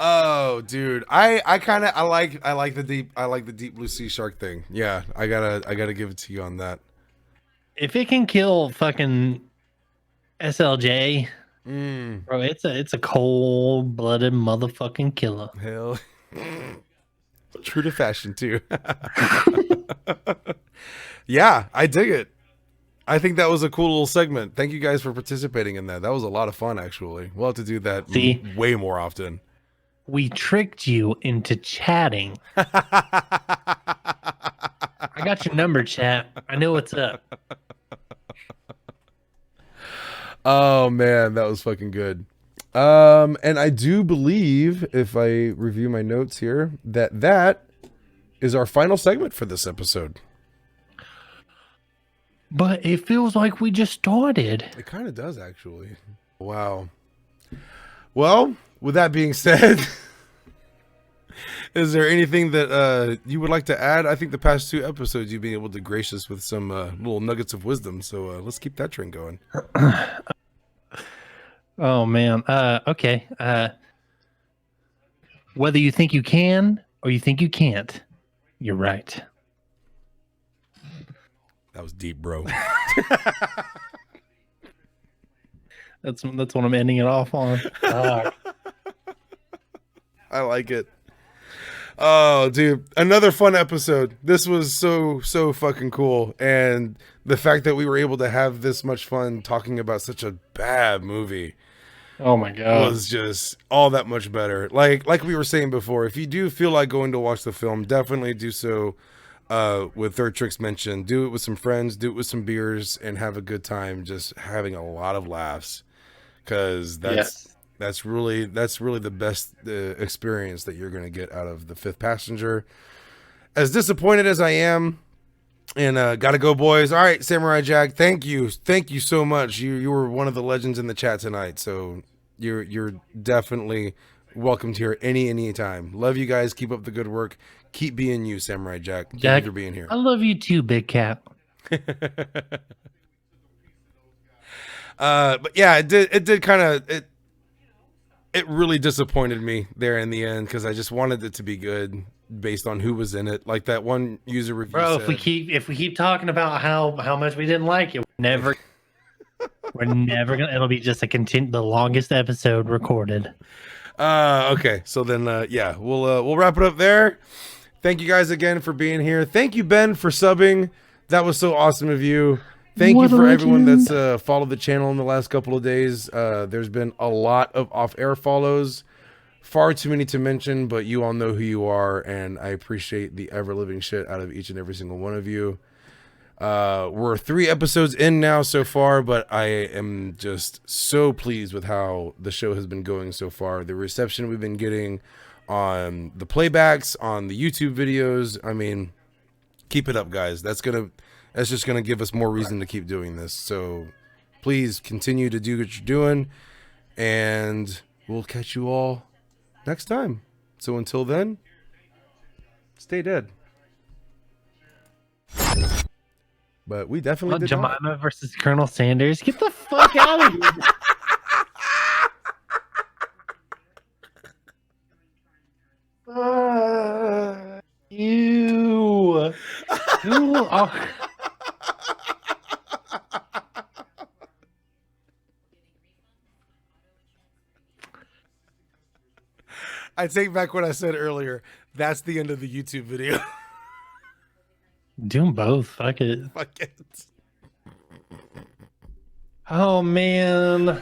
Oh, dude, I like the deep blue sea shark thing. Yeah, I gotta give it to you on that. If it can kill fucking SLJ, bro, it's a cold blooded motherfucking killer. Hell, true to fashion too. Yeah, I dig it. I think that was a cool little segment. Thank you guys for participating in that. That was a lot of fun, actually. We'll have to do that way more often. We tricked you into chatting. I got your number, chat. I know what's up. Oh man, that was fucking good. And I do believe, if I review my notes here, that is our final segment for this episode. But it feels like we just started. It kind of does, actually. Wow. Well, with that being said, is there anything that you would like to add? I think the past 2 episodes you've been able to grace us with some little nuggets of wisdom, so let's keep that train going. Oh man. Okay. Whether you think you can or you think you can't, you're right. That was deep, bro. That's what I'm ending it off on. I like it. Oh, dude, another fun episode. This was so fucking cool, and the fact that we were able to have this much fun talking about such a bad movie, oh my god, was just all that much better. Like we were saying before, if you do feel like going to watch the film, definitely do so with Third Tricks mentioned. Do it with some friends, do it with some beers, and have a good time just having a lot of laughs, because that's really the best experience that you're going to get out of The Fifth Passenger. As disappointed as I am, and gotta go, boys. All right, Samurai Jack, thank you so much. You were one of the legends in the chat tonight, so you're definitely welcome here any time. Love you guys. Keep up the good work. Keep being you, Samurai Jack. Thank you for being here. I love you too, Big Cat. But yeah, it did kind of it really disappointed me there in the end, because I just wanted it to be good based on who was in it. Like that one user review Bro, said, if we keep talking about how much we didn't like it, we're never gonna. It'll be just the longest episode recorded. Okay, so then yeah, we'll wrap it up there. Thank you guys again for being here. Thank you, Ben, for subbing. That was so awesome of you. Thank you for everyone that's followed the channel in the last couple of days. There's been a lot of off-air follows. Far too many to mention, but you all know who you are, and I appreciate the ever-living shit out of each and every single one of you. We're 3 episodes in now so far, but I am just so pleased with how the show has been going so far. The reception we've been getting on the playbacks, on the YouTube videos. I mean, keep it up, guys. That's just gonna give us more reason to keep doing this. So please continue to do what you're doing, and we'll catch you all next time. So until then, stay dead. But we definitely did Jemima versus Colonel Sanders. Get the fuck out of here. You. I take back what I said earlier. That's the end of the YouTube video. Do them both. Fuck it. Fuck it. Oh man,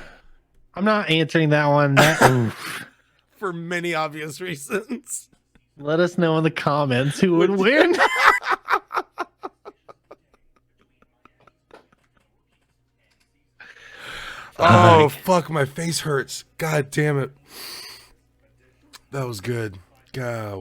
I'm not answering that one. Oof. For many obvious reasons. Let us know in the comments who would win. Oh, fuck, my face hurts. God damn it. That was good. God.